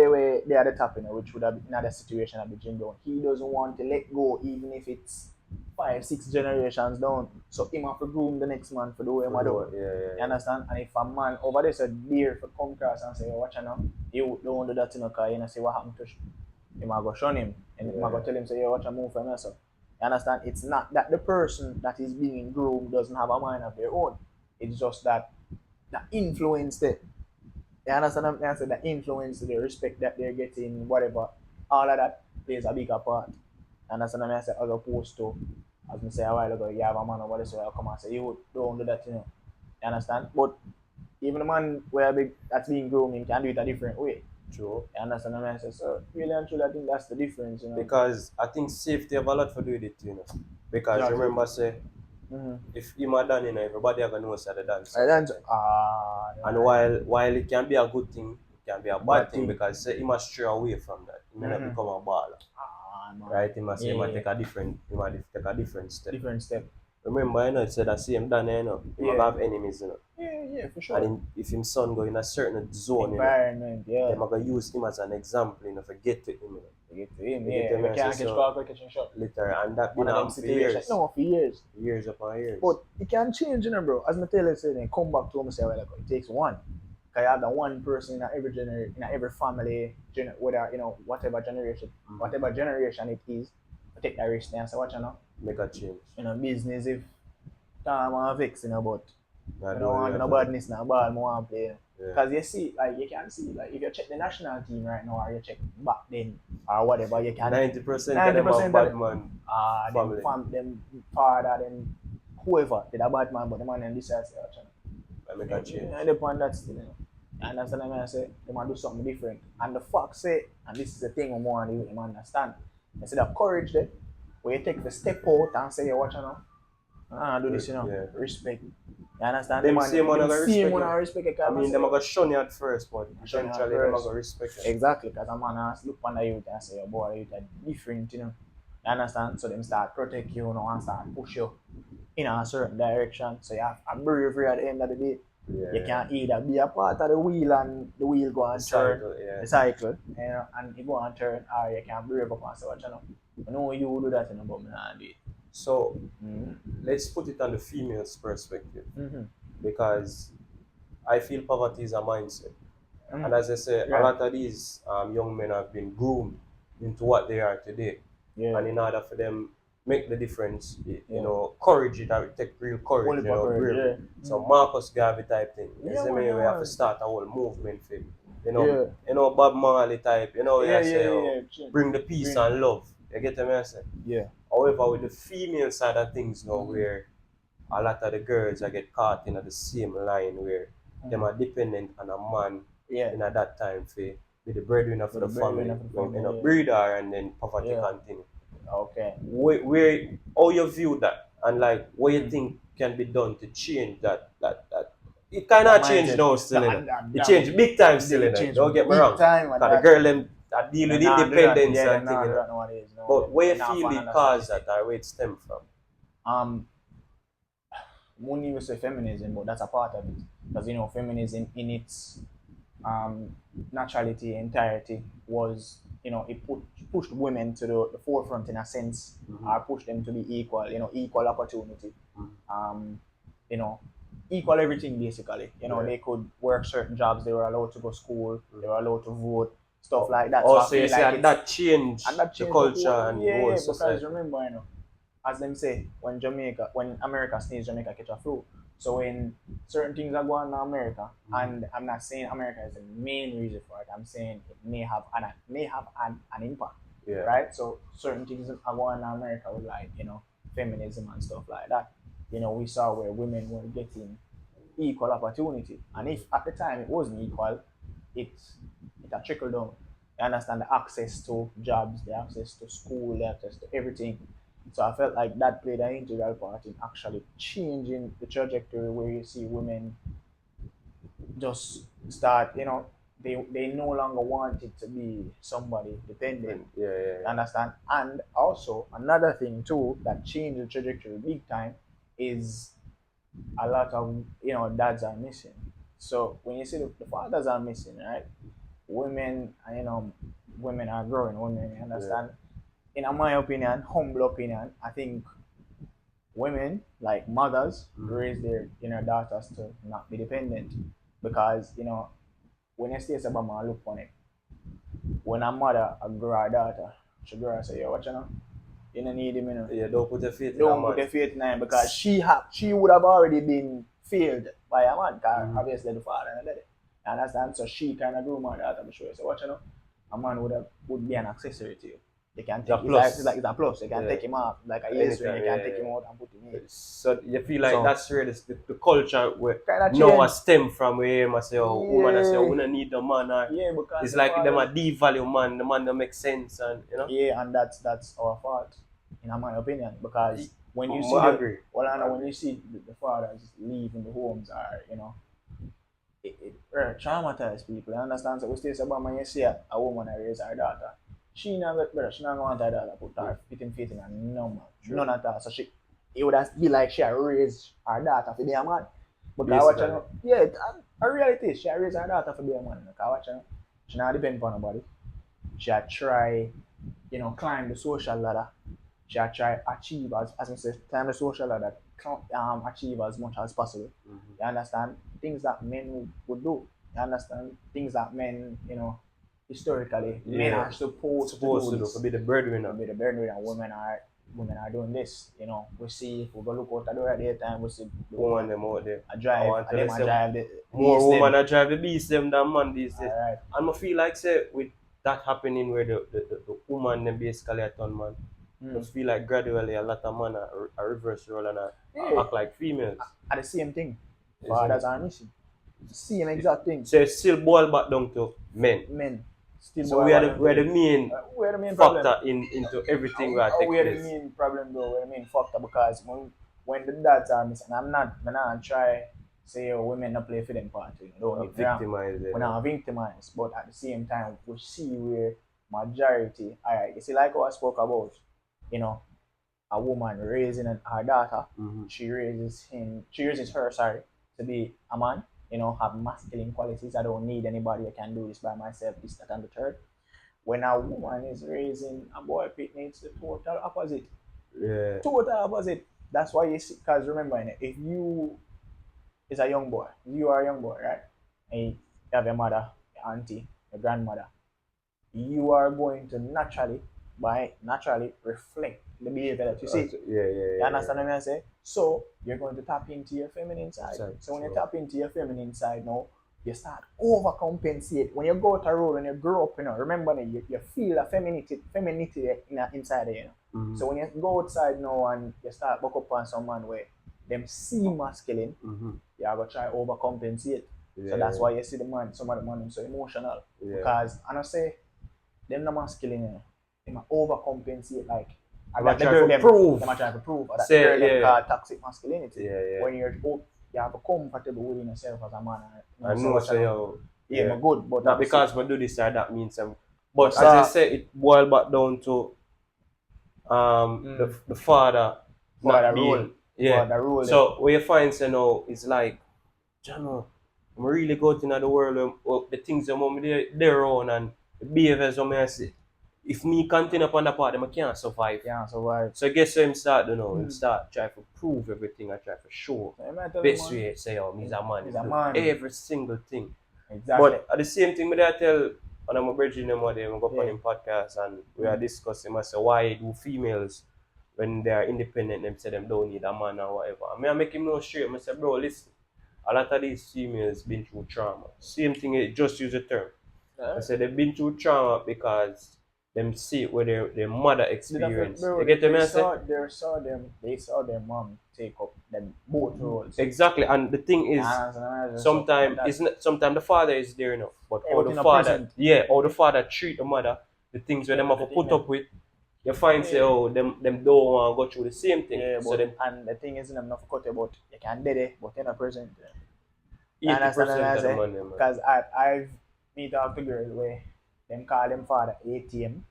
they at the top, you know, which would have been another situation at the Jim Brown, he doesn't want to let go even if it's 5-6 generations down. So him have to groom the next man for the way him do. Yeah. You understand? And if a man over there said dear for come across and say, watch out now, you don't do that, you know, because you know see what happened to him. Him I go shun him and him I go tell him say, watch out, move from here. So you understand? It's not that the person that is being groomed doesn't have a mind of their own. It's just that the influence there. You understand what I'm saying? The influence, the respect that they're getting, whatever, all of that plays a bigger part. You understand what I'm saying? As opposed to, as I say a while ago, you have a man over there, so I'll come and say, you don't do that, you know. You understand? But even the man that's being groomed can do it a different way. True. You understand what I'm saying? So really and truly, I think that's the difference, you know. Because I think safety have a lot to do with it, you know. Because remember, say, if him a done, you know, everybody are gonna know say the dance. And while it can be a good thing, it can be a bad thing because say he must stray away from that. He may not become a baller. Right? He must take a different step. Different step. Remember, you know, it said that same done, you know, he might have enemies, you know. Yeah, for sure. And if his son go in a certain zone, environment, you know, they might use him as an example, you know, for get to him, you know. Get to him, yeah. We can't catch caught catching shot. Literally, and that been on for years. No, for years. Years upon years. But it can change, you know, bro. As Materialism said, then come back to him and say, well, like, it takes one. Because you have that one person in every family, whether, you know, whatever generation it is, take that risk and say, what you know? Make a change. You know, business if time and fix, you know, but I you don't want no badness now, ball more and play. Because you see, like you can see, like if you check the national team right now or you check back then or whatever, you can 90% of them are bad man. Them father, them whoever did a bad man, but the man then decides to I make a change. And the point that still, you know. And that's what I say, they might do something different. And the fact say, and this is the thing we want to understand. Instead of courage there, where you take the step out and say, watch out now. Do this, you know, respect. You understand? Them same one respect. I mean, them are going to shun you at first, but eventually them are going to respect you. Exactly, because a man has look on the youth and say, boy, youth are different, you know. You understand? So them start protect you, you know, and start push you in a certain direction. So you have a bravery at the end of the day. You can either be a part of the wheel and the wheel go and turn, the cycle, you know, and it go and turn, or you can brave up and say, what you know. I know you do that, you know, but I don't do it. So let's put it on the female's perspective, because I feel poverty is a mindset, and as I say, a lot of these young men have been groomed into what they are today, and in order for them make the difference, you know, courage, it will take real courage, you know, bravery. So Marcus Garvey type thing, we have to start a whole movement for, you know, Bob Marley type, you know, bring the peace and love. You get what I say? Yeah. However, with the female side of things now, where a lot of the girls are get caught in the same line where them are dependent on a man in at that time for be the breadwinner for the family, you know, breeder, and then poverty continue. Okay. Where how you view that, and like what you think can be done to change that it cannot change now still, you know. It changed big time still, you know. Don't get me wrong. Because the girl them that deal with independence and things, you know. But where you feel it caused that, or where it stem from? Wouldn't even say feminism, but that's a part of it. Because you know, feminism in its naturality, entirety was, you know, it pushed women to the forefront in a sense, or pushed them to be equal, you know, equal opportunity. You know, equal everything basically. You know, Yeah. they could work certain jobs, they were allowed to go school, they were allowed to vote, stuff like that. So I Also, you feel see, like and it's that change and that the changed the culture whole and the whole because society. remember, as them say, when America sneeze, Jamaica catch a flu. So when certain things are going on in America, and I'm not saying America is the main reason for it, I'm saying it may have an impact, Yeah. right? So certain things are going on in America with like feminism and stuff like that. We saw where women were getting equal opportunity, and if at the time it wasn't equal, it it a trickle down. You understand the access to jobs, the access to school, the access to everything. So I felt like that played an integral part in actually changing the trajectory where you see women just start, they no longer wanted to be somebody dependent. Yeah, yeah, You understand? And also another thing too that changed the trajectory big time is a lot of dads are missing. So when you see the fathers are missing, right? Women, women are growing. Women, you yeah. understand? In my opinion, humble opinion, I think women, like mothers, raise their daughters to not be dependent, because when you stay about my look on it, when a mother a grow her daughter, she grow and say, yo, what you know? You don't need him, Yeah, don't put your faith in a Don't put man. your faith in him, because she would have already been failed by a man, because obviously the father and the daddy. You understand? So she kind of grew my daughter to show you. So what you know? A man would be an accessory to you. They can It's a take plus. it's a plus. They can Yeah. take him off like a yes ring. They Anytime, can take him out and put him in. So you feel like So- that's where the culture where Kinda now a change. stem from where I say, oh, woman I say, oh, Yeah. we don't need the man. Or Yeah, because it's the like them a fathers- devalue man. The man don't make sense, and Yeah, and that's our fault, in my opinion, because when you I see agree. when you see the fathers leaving the homes, are it traumatize people. You understand? So we stay about when you see a woman that raise her daughter, she not better. She not want her daughter put her faith in a no man, True. none at all. So it would have be like she raised her daughter for be a man. Because what a reality is she raised her daughter for be a man. Because what she not depend on nobody. She had try, climb the social ladder. She had try achieve as I said, climb the social ladder, achieve as much as possible. You understand? Things that men would do. You understand? Things that men, historically, men are supposed to do this. to be the breadwinner. To be the breadwinner. Women are doing this. We see, if we go look out the door at the time, we see the Woman them out there. a drive, I want to them let a them- drive the More beast woman them. that drive the beast them than man these days. Alright. And I feel like say with that happening where the woman them basically a turn man. I feel like gradually a lot of men are reverse role and act like females. At the same thing. Isn't Fathers it? are missing. Same exact thing. So it's still boil back down to men. Men. Still So we are the main we're the main factor problem. into everything that takes We're the place. main problem though. We're the main factor, because when the dads are missing, I'm not try say women not play for them part. Don't get me wrong. Victimized. We're not victimized, but at the same time we see where majority, alright, you see like what I spoke about, a woman raising her daughter, she raises her, to be a man, have masculine qualities. I don't need anybody, I can do this by myself, this, that, and the third. When a woman is raising a boy, it needs the total opposite. Yeah. Total opposite. That's why you see, because remember, if you is a young boy, you are a young boy, right? And you have your mother, your auntie, your grandmother, you are going to naturally reflect the behavior that you see. Yeah. You understand what I say? So you're going to tap into your feminine side. Side, So when you sure. tap into your feminine side now, you start overcompensate. When you go to a road and you grow up, remember that you feel a femininity inside of you. So when you go outside now and you start buck up on someone where them see masculine, you are gonna try overcompensate. So that's why you see some of the man so emotional. Yeah. Because I don't say them not masculine, they might overcompensate like They might try to prove. They might try to prove that Say, girl them yeah. called toxic masculinity. Yeah. When you have a comfortable within yourself as a man. I know so yo. Yeah, but good, but Not because we do this or that means some. But So- as I say, it boil back down to the father Father not being rule. yeah. Father rule. So what you find say now is like, Jano, I'm really going into the world the things that mom there around and the behaviors of me I see. if me continue upon that part, then I can't survive. Yeah, survive. So guess what him start, you know, him start try to prove everything and try to show. So, I might tell Best him, man, way say, oh, me's a man. he's Him a do man. every single thing. Exactly. But at the same thing, I tell when I'm a bridging them one day, I go up on Yeah. him podcast and we are discussing. I say, why do females, when they are independent, them say them don't need a man or whatever. I make him know straight. I say, bro, listen, a lot of these females been through trauma. Same thing, just use the term. I said they've been through trauma because them see it with their mother experience. Bro, You get the message? they saw their mom take up them both roles. Exactly, and the thing is, sometimes the father is there enough, but how the father, how the father treat the mother, the things where them have to put up with, you find say, oh, them don't want to go through the same thing. Yeah, so them, and the thing isn't enough cut about you can do it, but you're not present. 80% of the money, man. Because I've meet up the girl where them call them father ATM,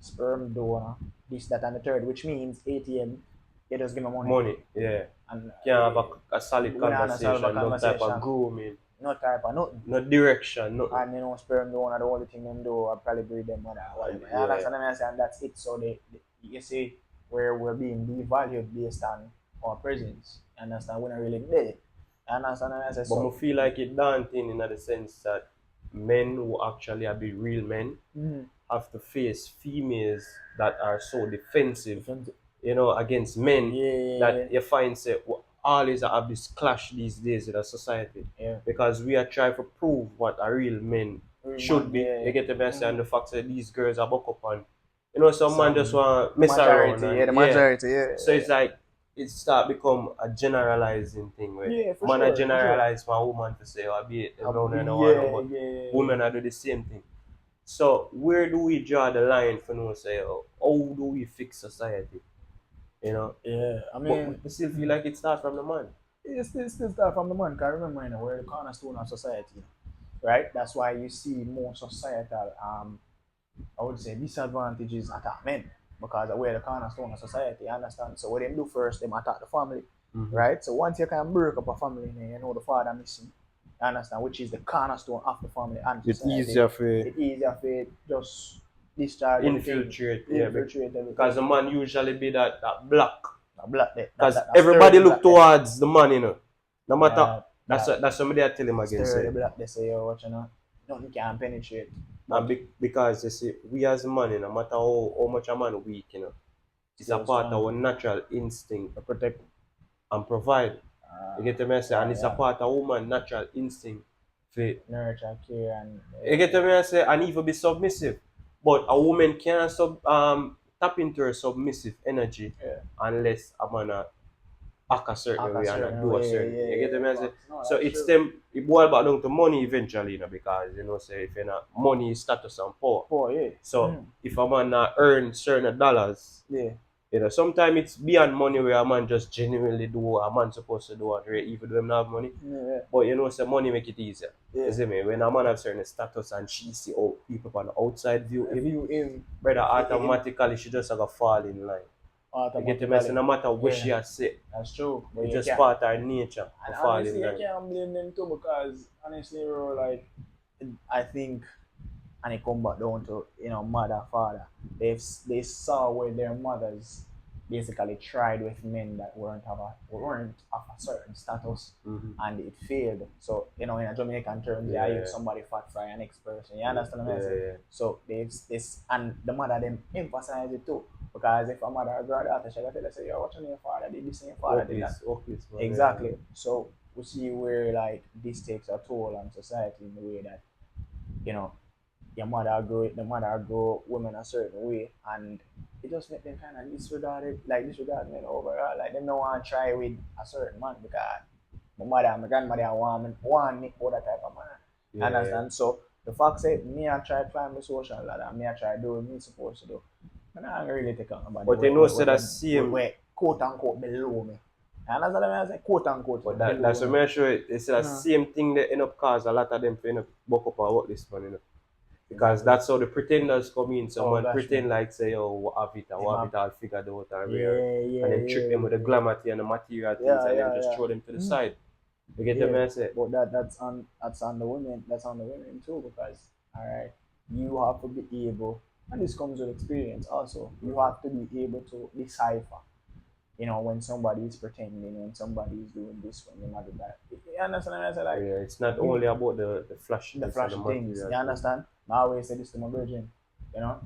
sperm donor, this, that, and the third, which means ATM, you just give me money. Money, yeah. And Can't have a solid we can't have a conversation, no type of conversation. grooming, no type of nothing. no direction, nothing. And you know, sperm donor, the only thing them do, I probably breed them mother. Whatever. Yeah. You understand what I'm saying? And that's it. So you see, we're being devalued based on our presence. You understand? We're not really there. You understand what I'm saying? But I feel like it daunting in the sense that men who actually are be real men have to face females that are so defensive, you know, against men that you find say always have this clash these days in our society. Because we are trying to prove what a real men should be. You get the message, and the fact that these girls are buck up on, you know, some man just want to mess around. The majority. So it's like it start become a generalizing thing where man sure, generalize for a woman to say, oh, be it, but women are do the same thing. So where do we draw the line for no say, oh, how do we fix society? You know? Yeah, I mean, but I still feel like it starts from the man. It still start from the man. Because remember, you know, we're the cornerstone of society, right? That's why you see more societal, I would say, disadvantages attack men. Because we're the cornerstone of society, you understand? So what they do first, they attack the family, right? So once you can break up a family, you know the father missing, you understand? Which is the cornerstone of the family and society. It's easier for just discharge infiltrate, everything. Because the man usually be that block. Because everybody look towards the man, you know. No matter that's somebody I tell him again. Say the black, they say, oh, what you know, nothing can penetrate. And because you see, we as men, no matter how much a man weak, you know, it's a part of our natural instinct to protect and provide. You get the message, and it's a part of woman's natural instinct to nurture, care, and you get the message, and even be submissive. But a woman can't tap into her submissive energy unless a man act a certain way and do a certain way. You get the message? So it's them, it boils back down to money eventually, you know, because you know, say if you're not money, status and power. So if a man not earn certain dollars, you know, sometimes it's beyond money where a man just genuinely do what a man supposed to do and even though them not have money. But you know, so money make it easier. You see me? When a man have certain status and she see people on the outside view him, brother, automatically she just have to fall in line. You get the message, no matter what she has said. That's true. It's just part of her nature to fall in line. I can't blame them too because honestly, bro, like I think, and it come back down to, you know, mother, father. They saw where their mothers basically tried with men that weren't of a certain status, and it failed. So, you know, in a Jamaican terms, they use somebody fat fry an next person. You understand what I'm saying? So and the mother them emphasize it too. Because if a mother or daughter, she got to say, yo, what's your father did this and your father did that. Exactly. So we see where like this takes a toll on society in the way that, you know, the mother grow women a certain way, and it just make them kind of disregard men overall. Like they don't want to try with a certain man because my mother and my grandmother want me for that type of man. Understand? So the fact that me I try to climb the social ladder, me I try to do what me supposed to do. I don't really take on about but they know say that same quote unquote below me. And that's what I say, quote unquote. But that's what I'm sure it's the same thing that end up cause a lot of them to end up buck up and work this one, you know. Because that's how the pretenders come in. Someone pretend like say, oh, what have it all figured out and then trick them with the glamour and the material things and then just throw them to the side. You get the message? But that's on the women. That's on the women too, because alright, you have to be able And this comes with experience also. You have to be able to decipher, when somebody is pretending, when somebody is doing this, when you're not doing that. You understand what I say? Like, Yeah, it's not you, only about the the flashiness and the flashy things. material You thing. understand? I always say this to my virgin, you know?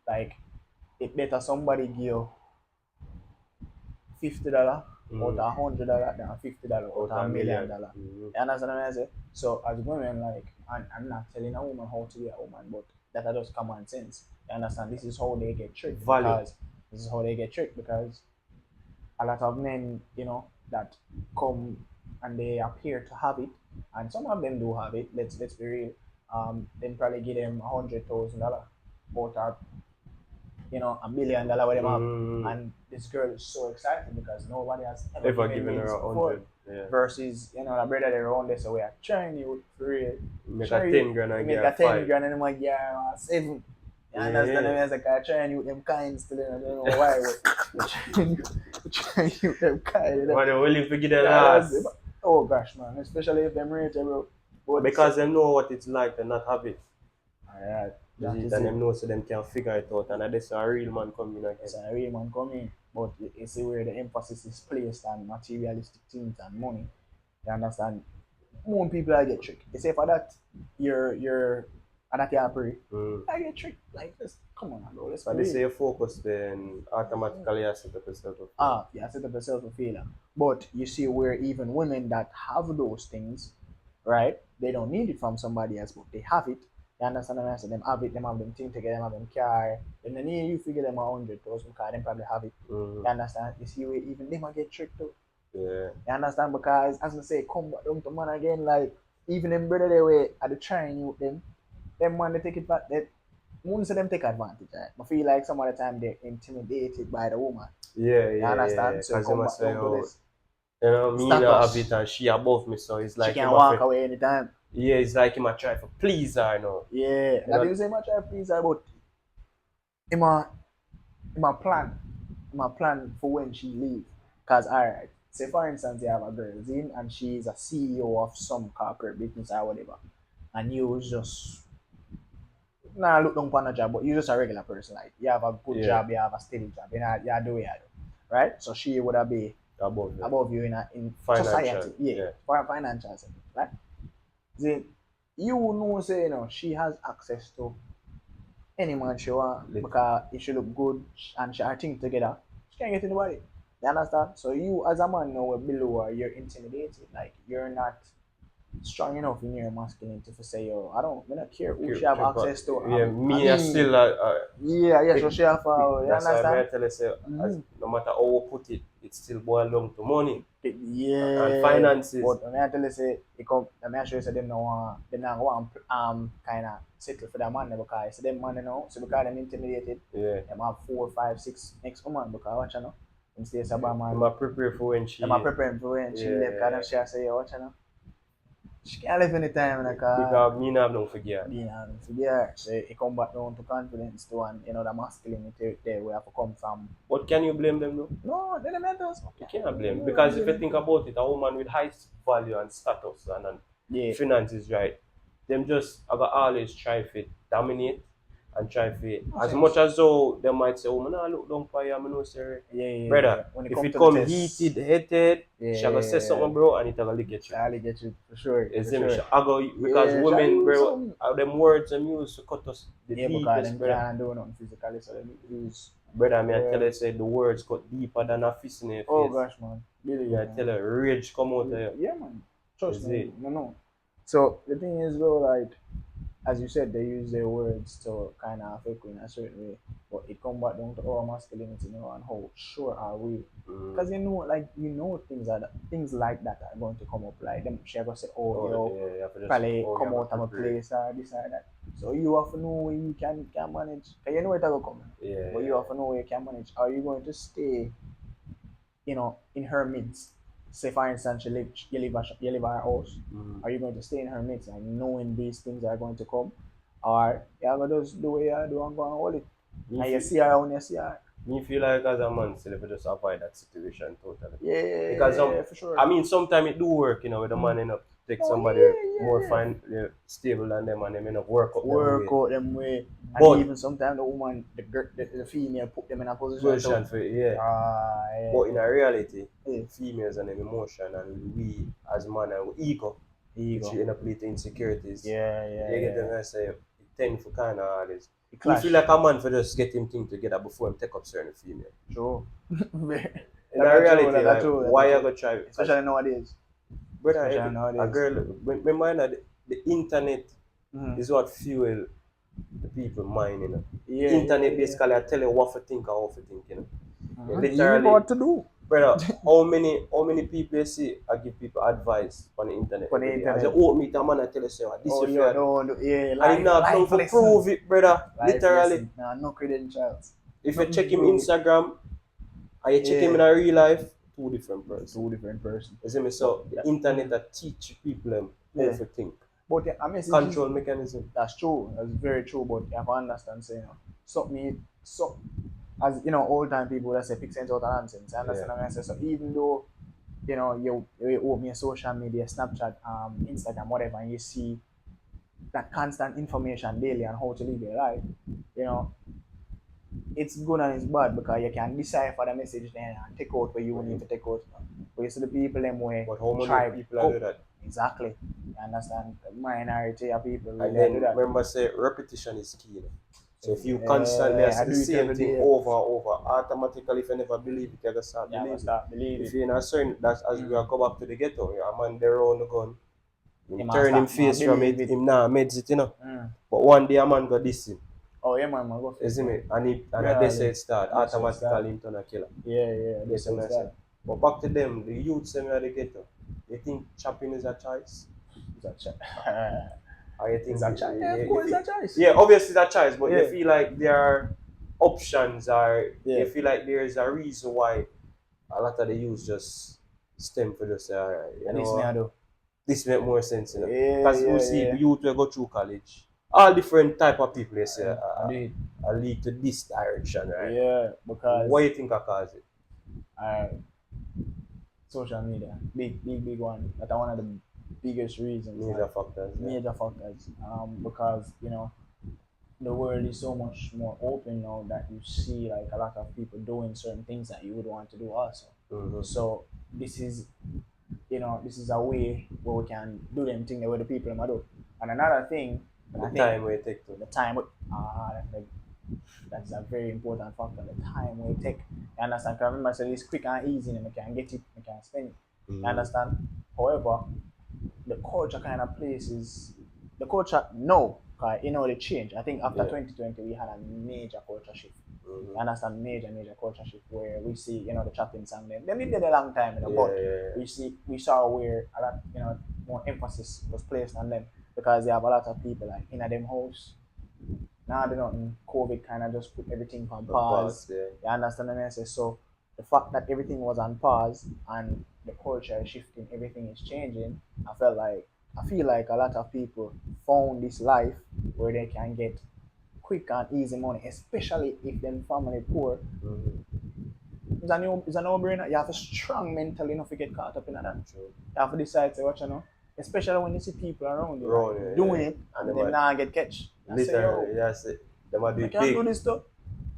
Like, it better somebody give you $50 out Mm. of $100 than $50 out Out of a $1 million. million. Mm. You understand what I say? So as women, like, and I'm not telling a woman how to be a woman, but that are just common sense. You understand? This is how they get tricked Value. because this is how they get tricked because a lot of men, that come and they appear to have it, and some of them do have it. Let's be real. Then probably give them $100,000 out of $1 million what them have. Mm. And this girl is so excited because nobody has ever Ever given given me her this a before. hundred. Yeah. Versus, the brother they around there, so we are trying you for real. Make Sure, a you 10 grand you and make get a a 10 five. grand and them like, yeah, 7. You understand? Yeah. I was like, I trying you with them kind still, I don't know why. But trying you with them kind. But they will live to get the Yeah, that's it. last. Oh gosh, man, especially if them rich, bro. But Because they know what it's like to not have it. alright, Is that it is and it. them know so them can figure it out and that's a real man coming It's again. a real man coming, but you see where the emphasis is placed on materialistic things and money. You understand? More people I get tricked. You say for that, you're and that you pray. Mm. I get tricked. Like this. Come on, bro. Let's be But they say real. you focus then automatically you set up yourself up. Yeah, set up yourself a failure. But you see where even women that have those things, right? They don't need it from somebody else, but they have it. You understand what I say? Them have it, them have them thing together, them have them car. Then they need you figure them 100,000 car, them probably have it. Mm. You understand? You see where even them might get tricked too. Yeah. You understand? Because as I say, come back down to man again, like even them brother they way at the trying you with them man they take it back. They won't say them take advantage, right? I feel like some of the time they're intimidated by the woman. Yeah, You yeah, yeah. understand? So it Because they come must back say, down to oh, this me not have status. it and she above me, so it's She like him can a walk friend. away anytime. Yeah, it's like him a try for please her now. Yeah. You That know? is say much I please her, but in my plan, my plan for when she leave. Cause alright, say for instance you have a girl in and she is a CEO of some corporate business or whatever, and you was just nah look down upon a job, but you're just a regular person. Like you have a good Yeah, job, you have a steady job, you do what you do, right? So she would have be above me. above you in Financial, society, yeah, yeah. for a financial sense, right? Then you know say she has access to any man she want Lit. because if she look good and she her thing together, she can't get anybody. You understand? So you as a man now below her, you're intimidated. Like you're not strong enough in your masculinity to say, yo, I don't care who she have access to. Yeah, I me I mean, still yeah, so pick, she have pick. you That's why understand? I tell you say, as Mm-hmm. no matter how we put it, it still boils down to money and Yeah, finances. but when I tell you say it come, let me show you say them no want, they not want kind of settle for that man because say them man so because them intimidated, Yeah, them have 4, 5, 6 next woman because watch you know, them stay a bad I'm man, a prepare for when them are she, preparing for when she left because yeah, them she say yo watch you know, she can't live anytime like because me not have no forget. being honest. Yeah, so it come back down to confidence too and the masculinity there we have to come from. But can you blame them though? No, they don't matter. You cannot blame because if you think about it, a woman with high value and status and Yeah, finances, right? Them just I got always try to dominate and try to no as much sense. as though they might say, oh, man, I look down for you, I know, sir. Yeah. Brother, When it if comes it to the come test, heated, heated, she gonna say yeah, something, bro, and it gonna lick at you. I'll get you for sure, You for see me? sure. I go because Yeah, shall women, use bro, some. them words them use to cut us the Yeah, because deepest, them brother. can't do nothing physically, so them use. Brother, me I tell Yeah. you, say the words cut deeper than a fist in your Oh face. gosh, man, really, Me I tell man. you, rage come out of you. Yeah, man. Trust Is me, it? no, no. So the thing is, though, like as you said, they use their words to kind of affect you in a certain way. But it come back down to our masculinity, and how sure are we? Mm. Because things like that are going to come up. Like them, she gonna say, "Oh, Oh, yo, yeah, you have to just, probably oh, you come have to out of a prepare. place or this or that." So you have to know where you can manage. Cause you know it will come, Yeah, but you yeah. have to know where you can manage. Are you going to stay, in her midst? Say for instance, you live at her house. Mm. Are you going to stay in her midst and knowing these things are going to come, or you have to just do what you do and go and hold it? Me And you feel, see her when you see her. me feel like as a man, still if you just avoid that situation totally. Because Yeah, for sure. I mean, sometimes it do work, with the Mm. man, take Oh, somebody yeah, more yeah. fine, stable than them and them end up work up them Work way. out them way. And But even sometimes the woman, the female put them in a position version to, for yeah. yeah, But in a reality, yeah. females and them emotion and we as man and we ego, which Ego. we end up leading to insecurities. Yeah, You get yeah. them and say it tend for kind of all this. It You clash. feel like a man for just get him thing together before him take up certain female. True. In a reality, like true. why you gonna try? Especially nowadays. Brother, Especially a nowadays. girl, remember that the internet Mhm. is what fuel the people mind, you know. Yeah, The internet yeah. basically I tell you what to think and how to think, you know. You know Literally, what to do. brother, how many people you see I give people advice on the internet On the every day. As internet. you meet a man and tell you say, "Oh, this Oh, you you feel don't, yeah, and him not come life for lesson. prove it, brother. Life Literally. lesson. Nah, no credentials. If you Nothing check to him prove it. Instagram and you check him in Yeah. a real life, two different persons. Two different persons. You see me? So the internet that teach people them how Yeah. to think. But the message Control is, mechanism. that's true. That's very true. But you have to understand, say, you know, something, so, as you know, old time people that say pick sense out of nonsense. I understand what I say. So even though, you know, you open your social media, Snapchat, Instagram, whatever, and you see that constant information daily on how to live your life, you know, it's good and it's bad because you can decipher the message then and take out what you need to take out. But you see the people them way But how many try people go do that? exactly. You understand? The minority of people And really then do that. remember say repetition is key. You know? So if you constantly I say do the it same every thing day. over and over, automatically if you never believe it, you're gonna start Yeah, I believing. start If believing. you're in a certain that's as we are go back to the ghetto, yeah, a man there on the gun, He him must turn him start face from believe it, him nah meds it, you know. Mm. But one day a man got this him. Oh yeah, man, go for You see it. me? And Yeah, they say it start that's how it start. automatically him turn a killer. Yeah, Yes, that's how and it I say. start. But back to them, the youth say me at the ghetto. They think chopping is a choice. It's a choice. Or you think It's a choice. Yeah, of you course, feel- it's a choice. yeah, obviously it's a choice, but you Yeah. feel like there are options or Yeah. you feel like there is a reason why a lot of the youth just stem for just alright, you And know this me I do. this make more sense, you know. Yeah, Because you see yeah. youth will go through college. All different type of people you say I do it. lead to this direction, right? Yeah, because What do you think I cause it? social media, big one. That's one of the biggest reasons. Major factors. Yeah. Major factors. Because you know the world is so much more open now that you see like a lot of people doing certain things that you would want to do also. Mhm. So this is, you know, this is a way where we can do them thing the way the people might do. And another thing, The I think time we take to the time that's a very important factor. The time we take. You understand? Because remember, I said it's quick and easy, and we can get it, we can spend it. You understand? However, the culture kind of places the culture no, cause you know the change. I think after 2020 we had a major culture shift. You understand? Major culture shift where we see, you know, the chopping song them. They did a long time, you know, but we saw where a lot, you know, more emphasis was placed on them because they have a lot of people like in a them house. Now they don't COVID kind of just put everything on pause. You understand what I say? So the fact that everything was on pause and the culture is shifting, everything is changing, I feel like a lot of people found this life where they can get quick and easy money, especially if them family poor. It's a no-brainer. You have a strong mental enough to get caught up in that. You have to decide to watch, you know. Especially when you see people around you like, doing it and then not get catch. Literally, yes, they might do I can't do this stuff.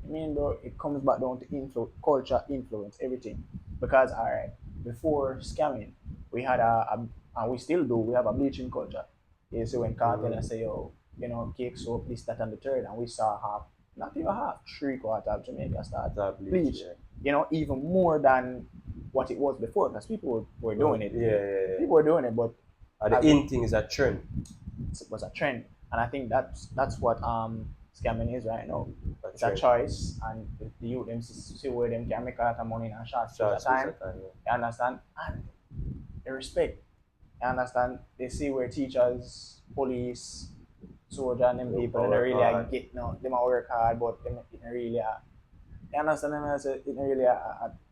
I mean, bro, it comes back down to culture influence, everything. Because, all right, before scamming, we had and we still do, we have a bleaching culture. You see, when cartel I say, yo, you know, cake soap, this, that, and the third, and we saw half, not even half, 3/4 of Jamaica start bleach. Yeah. You know, even more than what it was before, because people were doing it. Yeah. People were doing it, but the in thing is a trend. it was a trend, and I think that's what scamming is right now. It's a trend. choice, and the youth them see where them can make a lot of money in a short space of time. You understand? And they respect. You understand? They see where teachers, police, soldier, and them people, and they really get no, they might work hard, but they not really. You understand? Them as it not really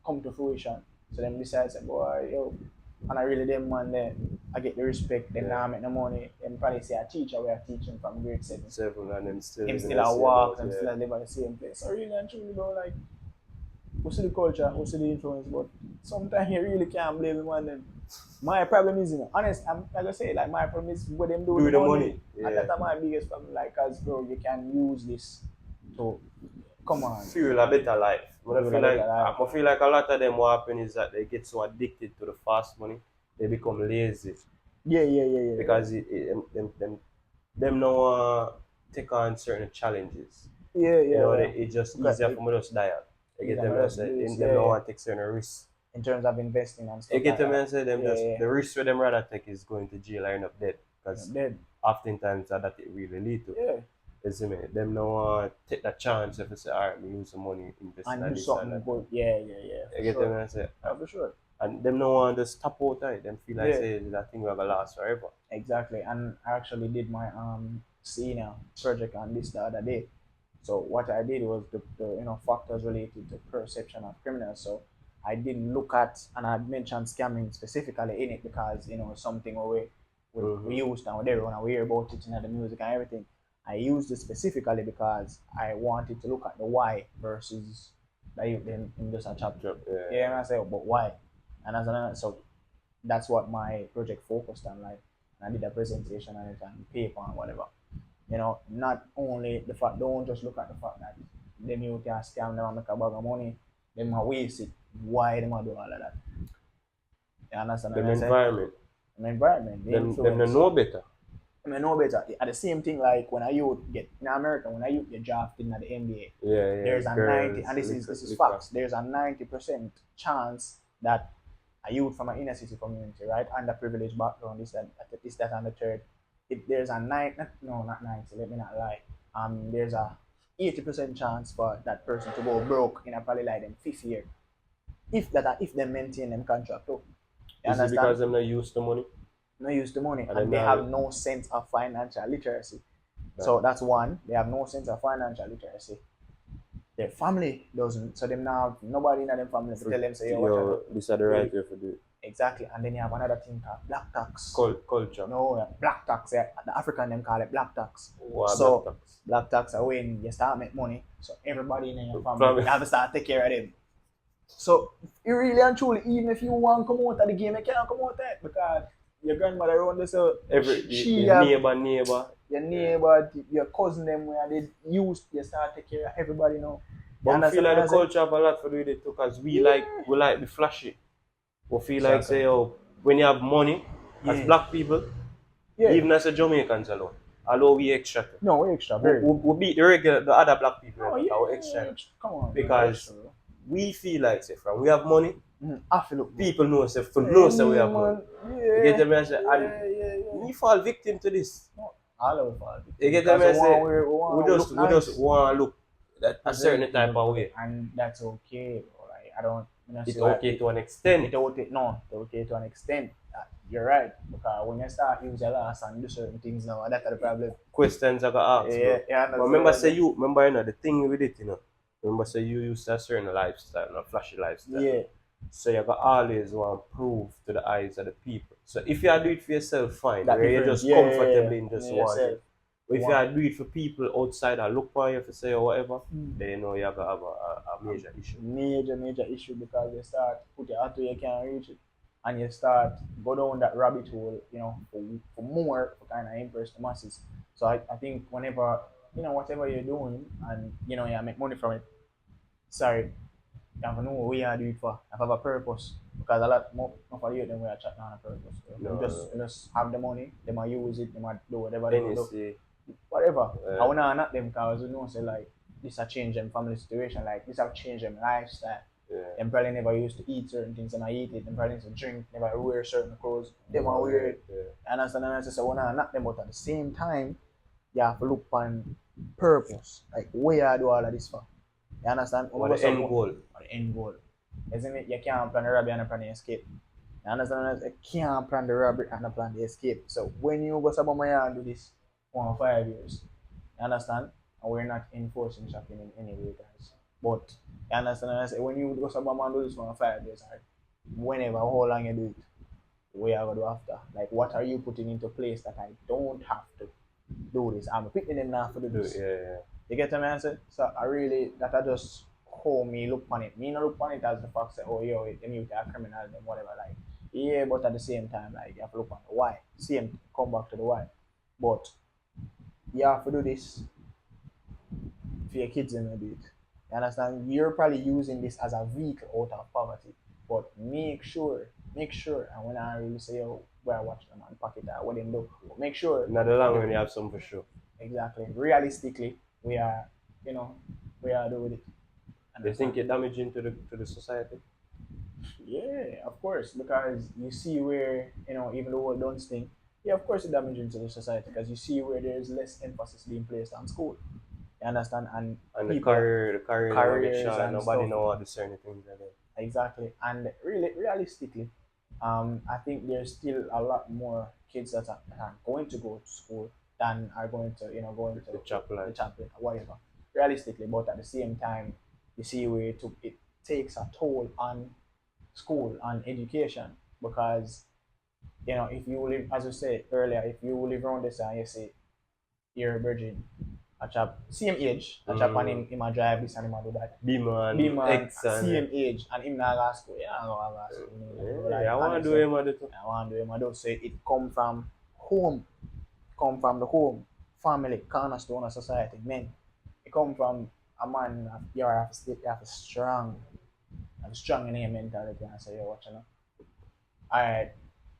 come to fruition. So them decide, say, boy, yo, and I really them man there. I get the respect, then now I make the money. Then probably say a teacher we are teaching from grade 7. And them still a walk, them still live at the same place. So really and truly though, like we see the culture, we see the influence, but sometimes you really can't blame them on them. My problem is, honest, I'm like I say, like my problem is what them do with Do the the money. money. And Yeah. that's my biggest problem. Like, cause bro, you can use this to come on, Feel a better life. to build a better life. I feel like a lot of them what happen is that they get so addicted to the fast money, they become lazy Yeah. because them no take on certain challenges. You know, Yeah. it's just Okay, easier for me to just die out. You he's get a them and most say blues, them no yeah. want to take certain risks. In terms of investing and You stuff get like them that. and say them just Yeah. the risk where them rather take is going to jail or end up dead. You're Because dead. oftentimes that it really lead to. Yeah. You see me? Them no want take that chance if they say, alright, we use the money, invest And in do this and something that. good. Yeah. You For get them sure. and say, Yeah, for sure. and them no want to stop out of it. Them feel like Yeah. say that thing will last forever. Exactly. And I actually did my senior project on this the other day. So what I did was the factors related to perception of criminals. So I didn't look at, and I mentioned scamming specifically in it because something we Mm-hmm. use nowadays when we hear about it in the music and everything. I used it specifically because I wanted to look at the why versus the in just a chapter. Yeah, and I say, but why? And as an so that's what my project focused on. Like, and I did a presentation on it and paper and whatever. Not only the fact, don't just look at the fact that them you can scam them and make a bag of money, them a waste it. Why them a do all of that? You understand what Them I say? environment. The environment, the Them no influence. know better. I mean, no better. At the same thing, like when I youth get in America, when I youth get drafted in the NBA, Yeah, there's a 90, girls, and this is liquor. facts. There's a 90% chance that a youth from an inner city community, right, underprivileged background, this, that, and the third. If there's a no, not 90. Let me not lie. There's a 80% chance for that person to go broke in a probably like them fifth year, if they maintain them contract too. You Is it understand? because them not used to money? No use the money, And and then they now, have no sense of financial literacy. right. So that's one. They have no sense of financial literacy. Their family doesn't. So them now have nobody in their family to tell them say, yo, what I do. This are the right way for do it. Exactly. And then you have another thing called black tax. Culture. No, black tax. Yeah. The African them call it black tax. Wow, So black tax. black tax are when you start make money. So everybody in your family Family. you have to start take care of them. So you really and truly, even if you want to come out of the game, you can't come out of it because your grandmother run this so she Your have neighbor. your neighbor, your cousin them where they used you start take care of everybody now. But I feel like what the I'm saying? culture have a lot to do with it too, because we Yeah. like the flashy. We feel like Exactly. say, oh, when you have money, as Yeah. black people, Yeah. even as a Jamaicans alone, although we extra too. No, we extra very. We beat the other black people, Oh but yeah. our extra. Come on. Because extra, bro. we feel like say from we have money, I feel look. people know say for know say we have money. Yeah. You get them and say, and Yeah. we fall victim to this. All of us. You get them and say, we nice. just want to look that a certain type of way. And that's okay, bro. Like I don't. It's okay to an extent. It's okay to an extent. You're right. Because when you start use your last and do certain things now, that's the problem. Questions I got asked, bro. But remember the thing with it, remember say you used a certain lifestyle, not flashy lifestyle. Yeah. So you got always want to prove to the eyes of the people. So if you do it for yourself, fine. That Where you difference. just comfortably and just Yeah, want yourself. it. But if you do it for people outside that look for you to say or whatever, then you know you have to have a major issue. Major issue because you start put your out where you can't reach it. And you start go down that rabbit hole, for more to kind of impress the masses. So I think whenever, whatever you're doing and, you make money from it, sorry, you have to know what you do it for. You have a purpose. Because a lot more of you than we are chatting on a purpose. No, you just have the money, they might use it, they might do whatever they do. NSA, Whatever. Yeah. I wanna not them because say like this have changed them family situation, like this have changed them lifestyle. yeah. Them probably never used to eat certain things and I eat it. Them probably used to drink, never wear certain clothes. They might wear it. Yeah. Understand? And I say, so I wanna not them, but at the same time, you have to look on purpose. Like where you do all of this for. You understand? What the end goal? Or the end goal. Isn't it? You can't plan the robbery and plan the escape. You understand? You can't plan the robbery and plan the escape. So when you go to my and do this 1 or 5 years, you understand? And we're not enforcing shopping in any way, guys. But you understand? And I say when you go to my and do this 1 or 5 years, right? Whenever, how long you do it, what are you gonna do after? Like what are you putting into place that I don't have to do this? I'm picking them now for do this. Yeah. You get what I'm saying? So I really that I just how me look on it. Me not look on it as the fact say, oh yo, them youth are criminal, them whatever. Like Yeah, but at the same time, like you have to look on the why. Same, come back to the why. But you have to do this for your kids in a bit. You understand? You're probably using this as a vehicle out of poverty. But make sure, and when I really say, oh, where I watch them and pack it out, what them do, but make sure, Not the long run, you have some for sure. exactly, realistically, we are, you know, we are doing it. They Understand? think you're damaging to the society. Yeah, of course, because you see where, even the world don't think, yeah, of course, it's damaging to the society because you see where there's less emphasis being placed on school. You understand? And And people, the career them a bit careers short. and Nobody stuff. know what the certain things are there. Exactly. And really, realistically, I think there's still a lot more kids that are going to go to school than are going to, going to The chap the life. chaplain or whatever. Realistically, but at the same time, you see where it takes a toll on school and education because if you live, as you said earlier, if you live around this and you see you're a virgin, a chap same age, a chap and him a drive this and him a do that. Be Be man, man X and same age and him not go school. Yeah, I go to school. yeah, I wanna do honestly, him at it. I want to do him a do. So it come from home, come from the home, family, cornerstone of society. Men, it come from a man. You have a strong in your mentality and say, yo, what you know. Alright,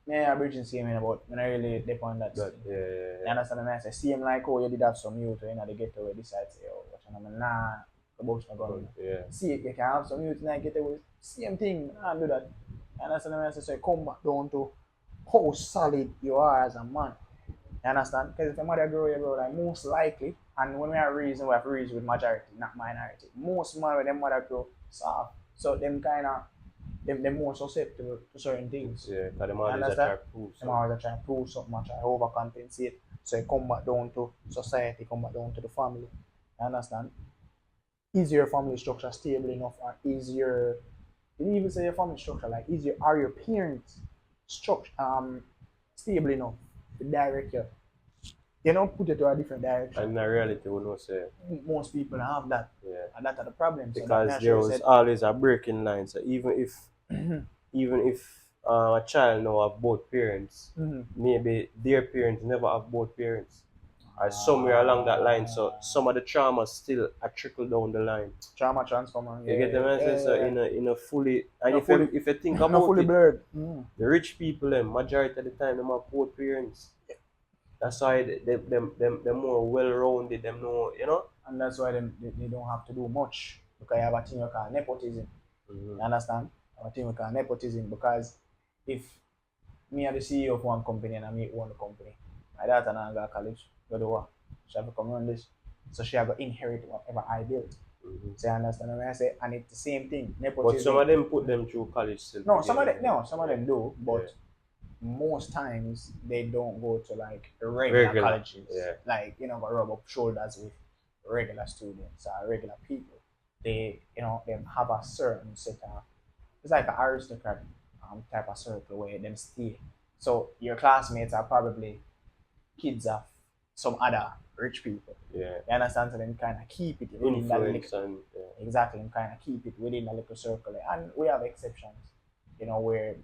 me a bridging see him about when I really depend on that But thing. yeah, You understand what I say? See him like, oh, you did have some youth in the ghetto where decide say, oh, what you know, nah, the boat's not going. yeah. See, you can have some youth in the ghetto with same thing, and do that. You understand what I say? So you come back down to how solid you are as a man. You understand? Because if your mother grow, you grow like most likely, and when we have reason, we have to reason with majority, not minority. Most man when them mother grow soft. So them kind of them more susceptible to certain things. Yeah, because them You always a understand? try to prove Them something. always try to prove something, try to overcompensate. So it come back down to society, come back down to the family. You understand? Is your family structure stable enough, or is your you even say your family structure like are your parents structure stable enough to direct you? Put it to a different direction. And in reality, we know say, Most people have that, yeah. and that's the problem. So that Because man there sure was said, always a breaking line. So even if a child now have both parents, mm-hmm. maybe their parents never have both parents. Or somewhere along that line. So some of the trauma still a trickle down the line. trauma transformer. You Yeah, get the message? So yeah. in a fully and Not fully, if you think not about fully it, blurred. the rich people them majority of the time them have both parents. That's why them more well rounded, them know, you know? And that's why they don't have to do much because you have a thing we call nepotism. Mm-hmm. You understand? A thing we call nepotism because if me are the CEO of one company and I me own the company, my daughter now go to college, go to work, she have to come run this, so she have to inherit whatever I built. Mm-hmm. So you understand what I say? And it's the same thing. But some Nepotism. of them put them through college still. No, some of them do, but yeah. most times they don't go to like regular colleges. Yeah. Like, go rub up shoulders with regular students or regular people. They, them have a certain set of, it's like an aristocrat type of circle where them stay. So your classmates are probably kids of some other rich people. Yeah. You understand? So them kind of keep it within that Influence little, and exactly, them kind of keep it within that little circle. And we have exceptions, where,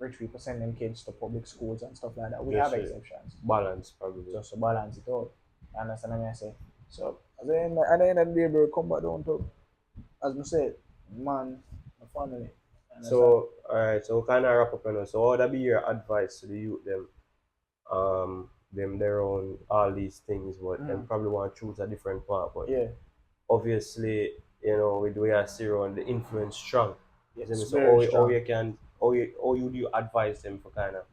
rich people send them kids to public schools and stuff like that. We Just have a exceptions. balance probably. Just to balance it out. You understand what I say? So at the end of the day, bro, come back down to, as I said, man, the family. You understand? So alright, so kind of wrap up now. So what would be your advice to the youth them their own all these things, but them probably want to choose a different path. But yeah, obviously, we are zero and the influence strong. it's So very how strong. you can how you do you advise them for kind of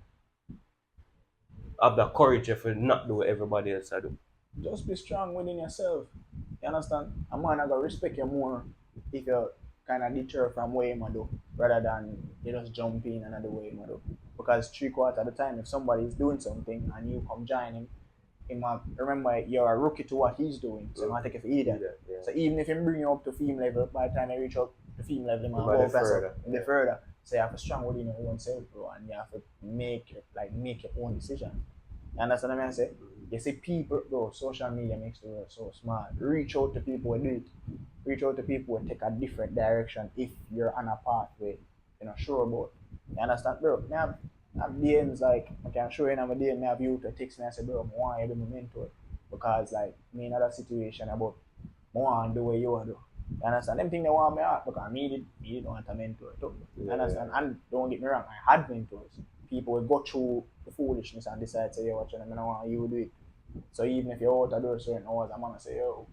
have the courage if not do what everybody else I do. Just be strong within yourself. You understand? A man I gotta respect you more if you kind of deter from what you do rather than you just jump in and do what you do. Because 3/4 of the time, if somebody is doing something and you come join him, he might remember you're a rookie to what he's doing, so he might take it for either. Yeah. So even if he bring you up to film level, by the time you reach up to film level, he might might go be further. further. So you have to strong within your own self, bro, and you have to make your own decision. You understand what I say? You see people, bro, social media makes the world so smart. Reach out to people who do it. Reach out to people who take a different direction if you're on a pathway you're not sure about. You understand, bro? I have DMs like I can show you now my DM. I have you to text me and say, bro, I want you to be my mentor because like me in other situation about I want to do what you want to do. You understand? Them thing they want me out because me did want a mentor too. You understand? And don't get me wrong, I had mentors. People will go through the foolishness and decide to say, yo, watch it, I don't want you to do it. So even if you're out to do certain hours, I'm gonna say, yo,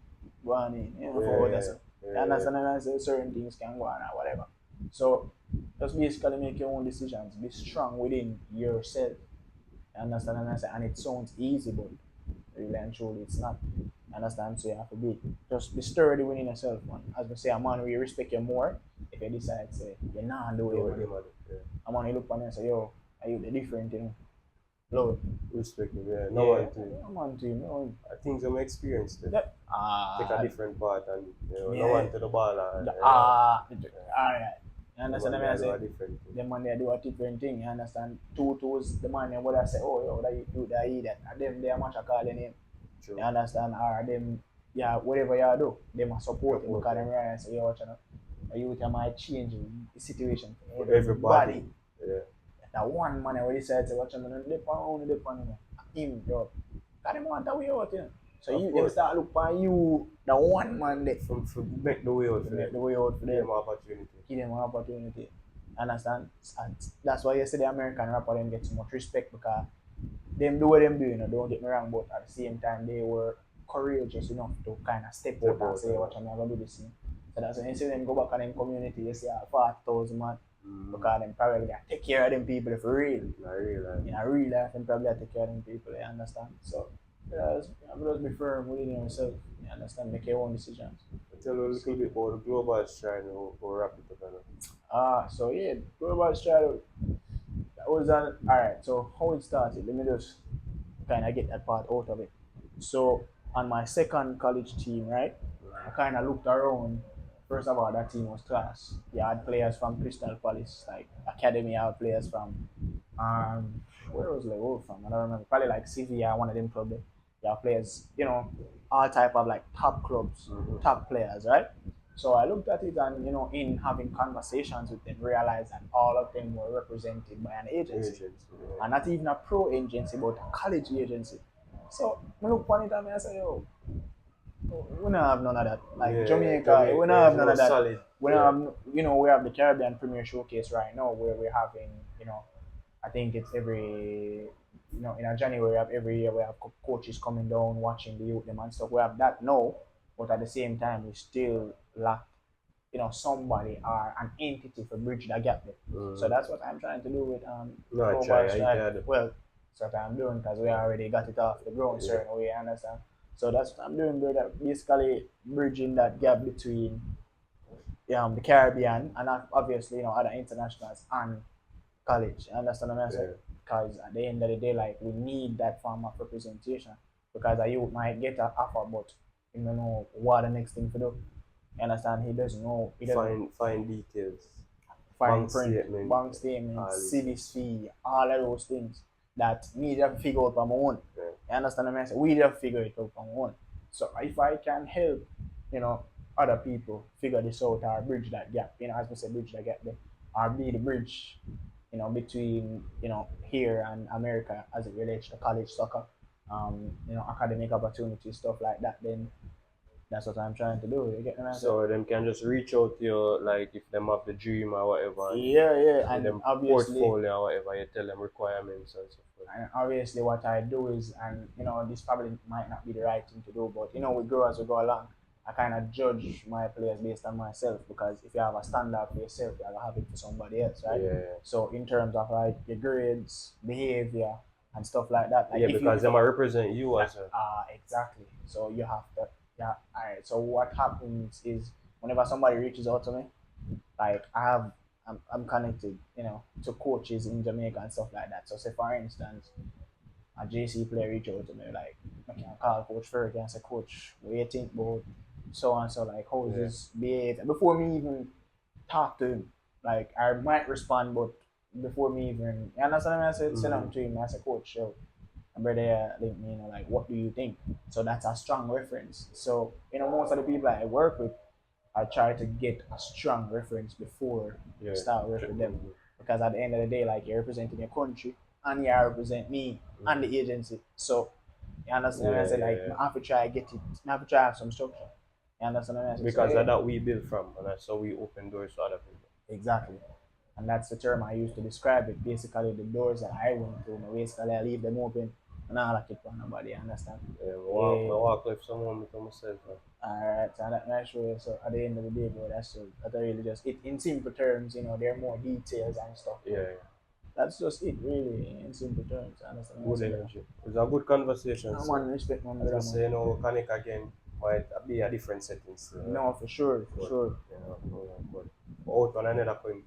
go on in, you know, for what that's you understand? And I say certain things can go on or whatever. So just basically make your own decisions. Be strong within yourself. You understand? And I say, and it sounds easy, but really and truly it's not. Understand? So you have to be just be sturdy within yourself, man. As we say, a man will respect you more if you decide say you're not the way you want to. A man you look on you and say, yo, are you the different thing? Lord. Respect him, yeah. No one to him. No one to him, no one. I think I'm experienced it. Take a different part and no one to the ball. Alright. You understand what I say? The man they do a different thing, you understand? Two twos, the man they would have say, oh yo, that you do that eat that. And them they are much call the name. True. You understand? Or them whatever you do, they must support you because them realize say, yo, watch out. The youth might change the situation for everybody. Yeah. That one man where he said to watch him and dip on him, bro. Got him want to way out here. So you them start look for you, the one man that from make the way out for them. Make the way out for them. Opportunity. Give them an opportunity. Understand? And that's why you see the American rapper them get so much respect because them do what them do, you know, don't get me wrong, but at the same time they were courageous enough to kind of step out and say, watch I'm gonna do this thing. So that's when you see them go back on them community, you see 40,000 man. Because them probably take care of them people for real. In a real life, them probably take care of them people, you understand? So, just be firm within yourself, you understand? Make your own decisions. Tell us a little bit about the global stride or wrap it up. So yeah, global stride, that was alright, so how it started, let me just kind of get that part out of it. So, on my second college team, right, I kind of looked around. First of all, that team was class. You had players from Crystal Palace, like academy. You had players from, where was Lego from? I don't remember. Probably like Sevilla, one of them probably. You have players, you know, all type of like top clubs, top players, right? So I looked at it and, you know, in having conversations with them, realized that all of them were represented by an agency. And not even a pro agency, but a college agency. So I look upon it and I say, yo, we don't have none of that. Like Jamaica, we don't have none of that. Solid. We don't have, you know, we have the Caribbean Premier Showcase right now where we're having, you know, I think it's every, you know, in January every year we have coaches coming down watching the youth them and stuff. We have that now, but at the same time we still lack, you know, somebody or an entity for bridge that gap there. So that's what I'm trying to do with Well, that's what I'm doing because we already got it off the ground certain way, understand? So that's what I'm doing, brother. Basically bridging that gap between the Caribbean and obviously, you know, other internationals and college. You understand what I'm saying? Because at the end of the day, like we need that form of representation. Because a youth might get an offer, but he don't know what the next thing to do. You understand? He doesn't know. He doesn't find details. Bank statements, civics fee, all of those things that me have to figure out on my own. You understand what I'm saying? We have to figure it out on my own. So if I can help, you know, other people figure this out or bridge that gap, you know, as we say, bridge that gap there, or be the bridge, you know, between, you know, here and America as it relates to college soccer, you know, academic opportunities, stuff like that, then that's what I'm trying to do. You get me? So them can just reach out to you, like if them have the dream or whatever. And them obviously portfolio or whatever, you tell them requirements and stuff. And obviously, what I do is, and you know, this probably might not be the right thing to do, but you know, we grow as we go along. I kind of judge my players based on myself because if you have a standard for yourself, you have it for somebody else, right? So in terms of like your grades, behavior, and stuff like that. Like because they might represent you as well. Exactly. So you have to. Yeah, alright. So what happens is whenever somebody reaches out to me, like I'm connected, you know, to coaches in Jamaica and stuff like that. So say for instance, a JC player reach out to me, like I can call Coach Fergie and say, Coach, what do you think about so and so, like how is this behavior? Before me even talk to him, like I might respond, but before me even, you understand what I said? Send them to him, I say, Coach, yo, brother, you know, like, what do you think? So that's a strong reference. So, you know, most of the people I work with, I try to get a strong reference before I start working with them. because at the end of the day, like, you're representing your country and you represent me and the agency. So you understand what I Yeah, say? yeah, Like, yeah. I have to try get it. I have to try have some structure. You understand what I say? So Because of yeah, that we build from, and that's how we open doors to other people. exactly. And that's the term I use to describe it. Basically, the doors that I went through, basically I leave them open and I lock it for nobody. You understand? Yeah, Yeah. I walk with someone to myself. Alright, so that's really, so at the end of the day, bro, that's really just it. In simple terms, there are more details and stuff, Yeah, but yeah. that's just it, really, in simple terms. Understand what I Good say, brother? energy. It's a good conversation, I'm so on respect, man, as I brother, man. say, connect again might be a different settings. No, for sure, for But sure. but out on another point.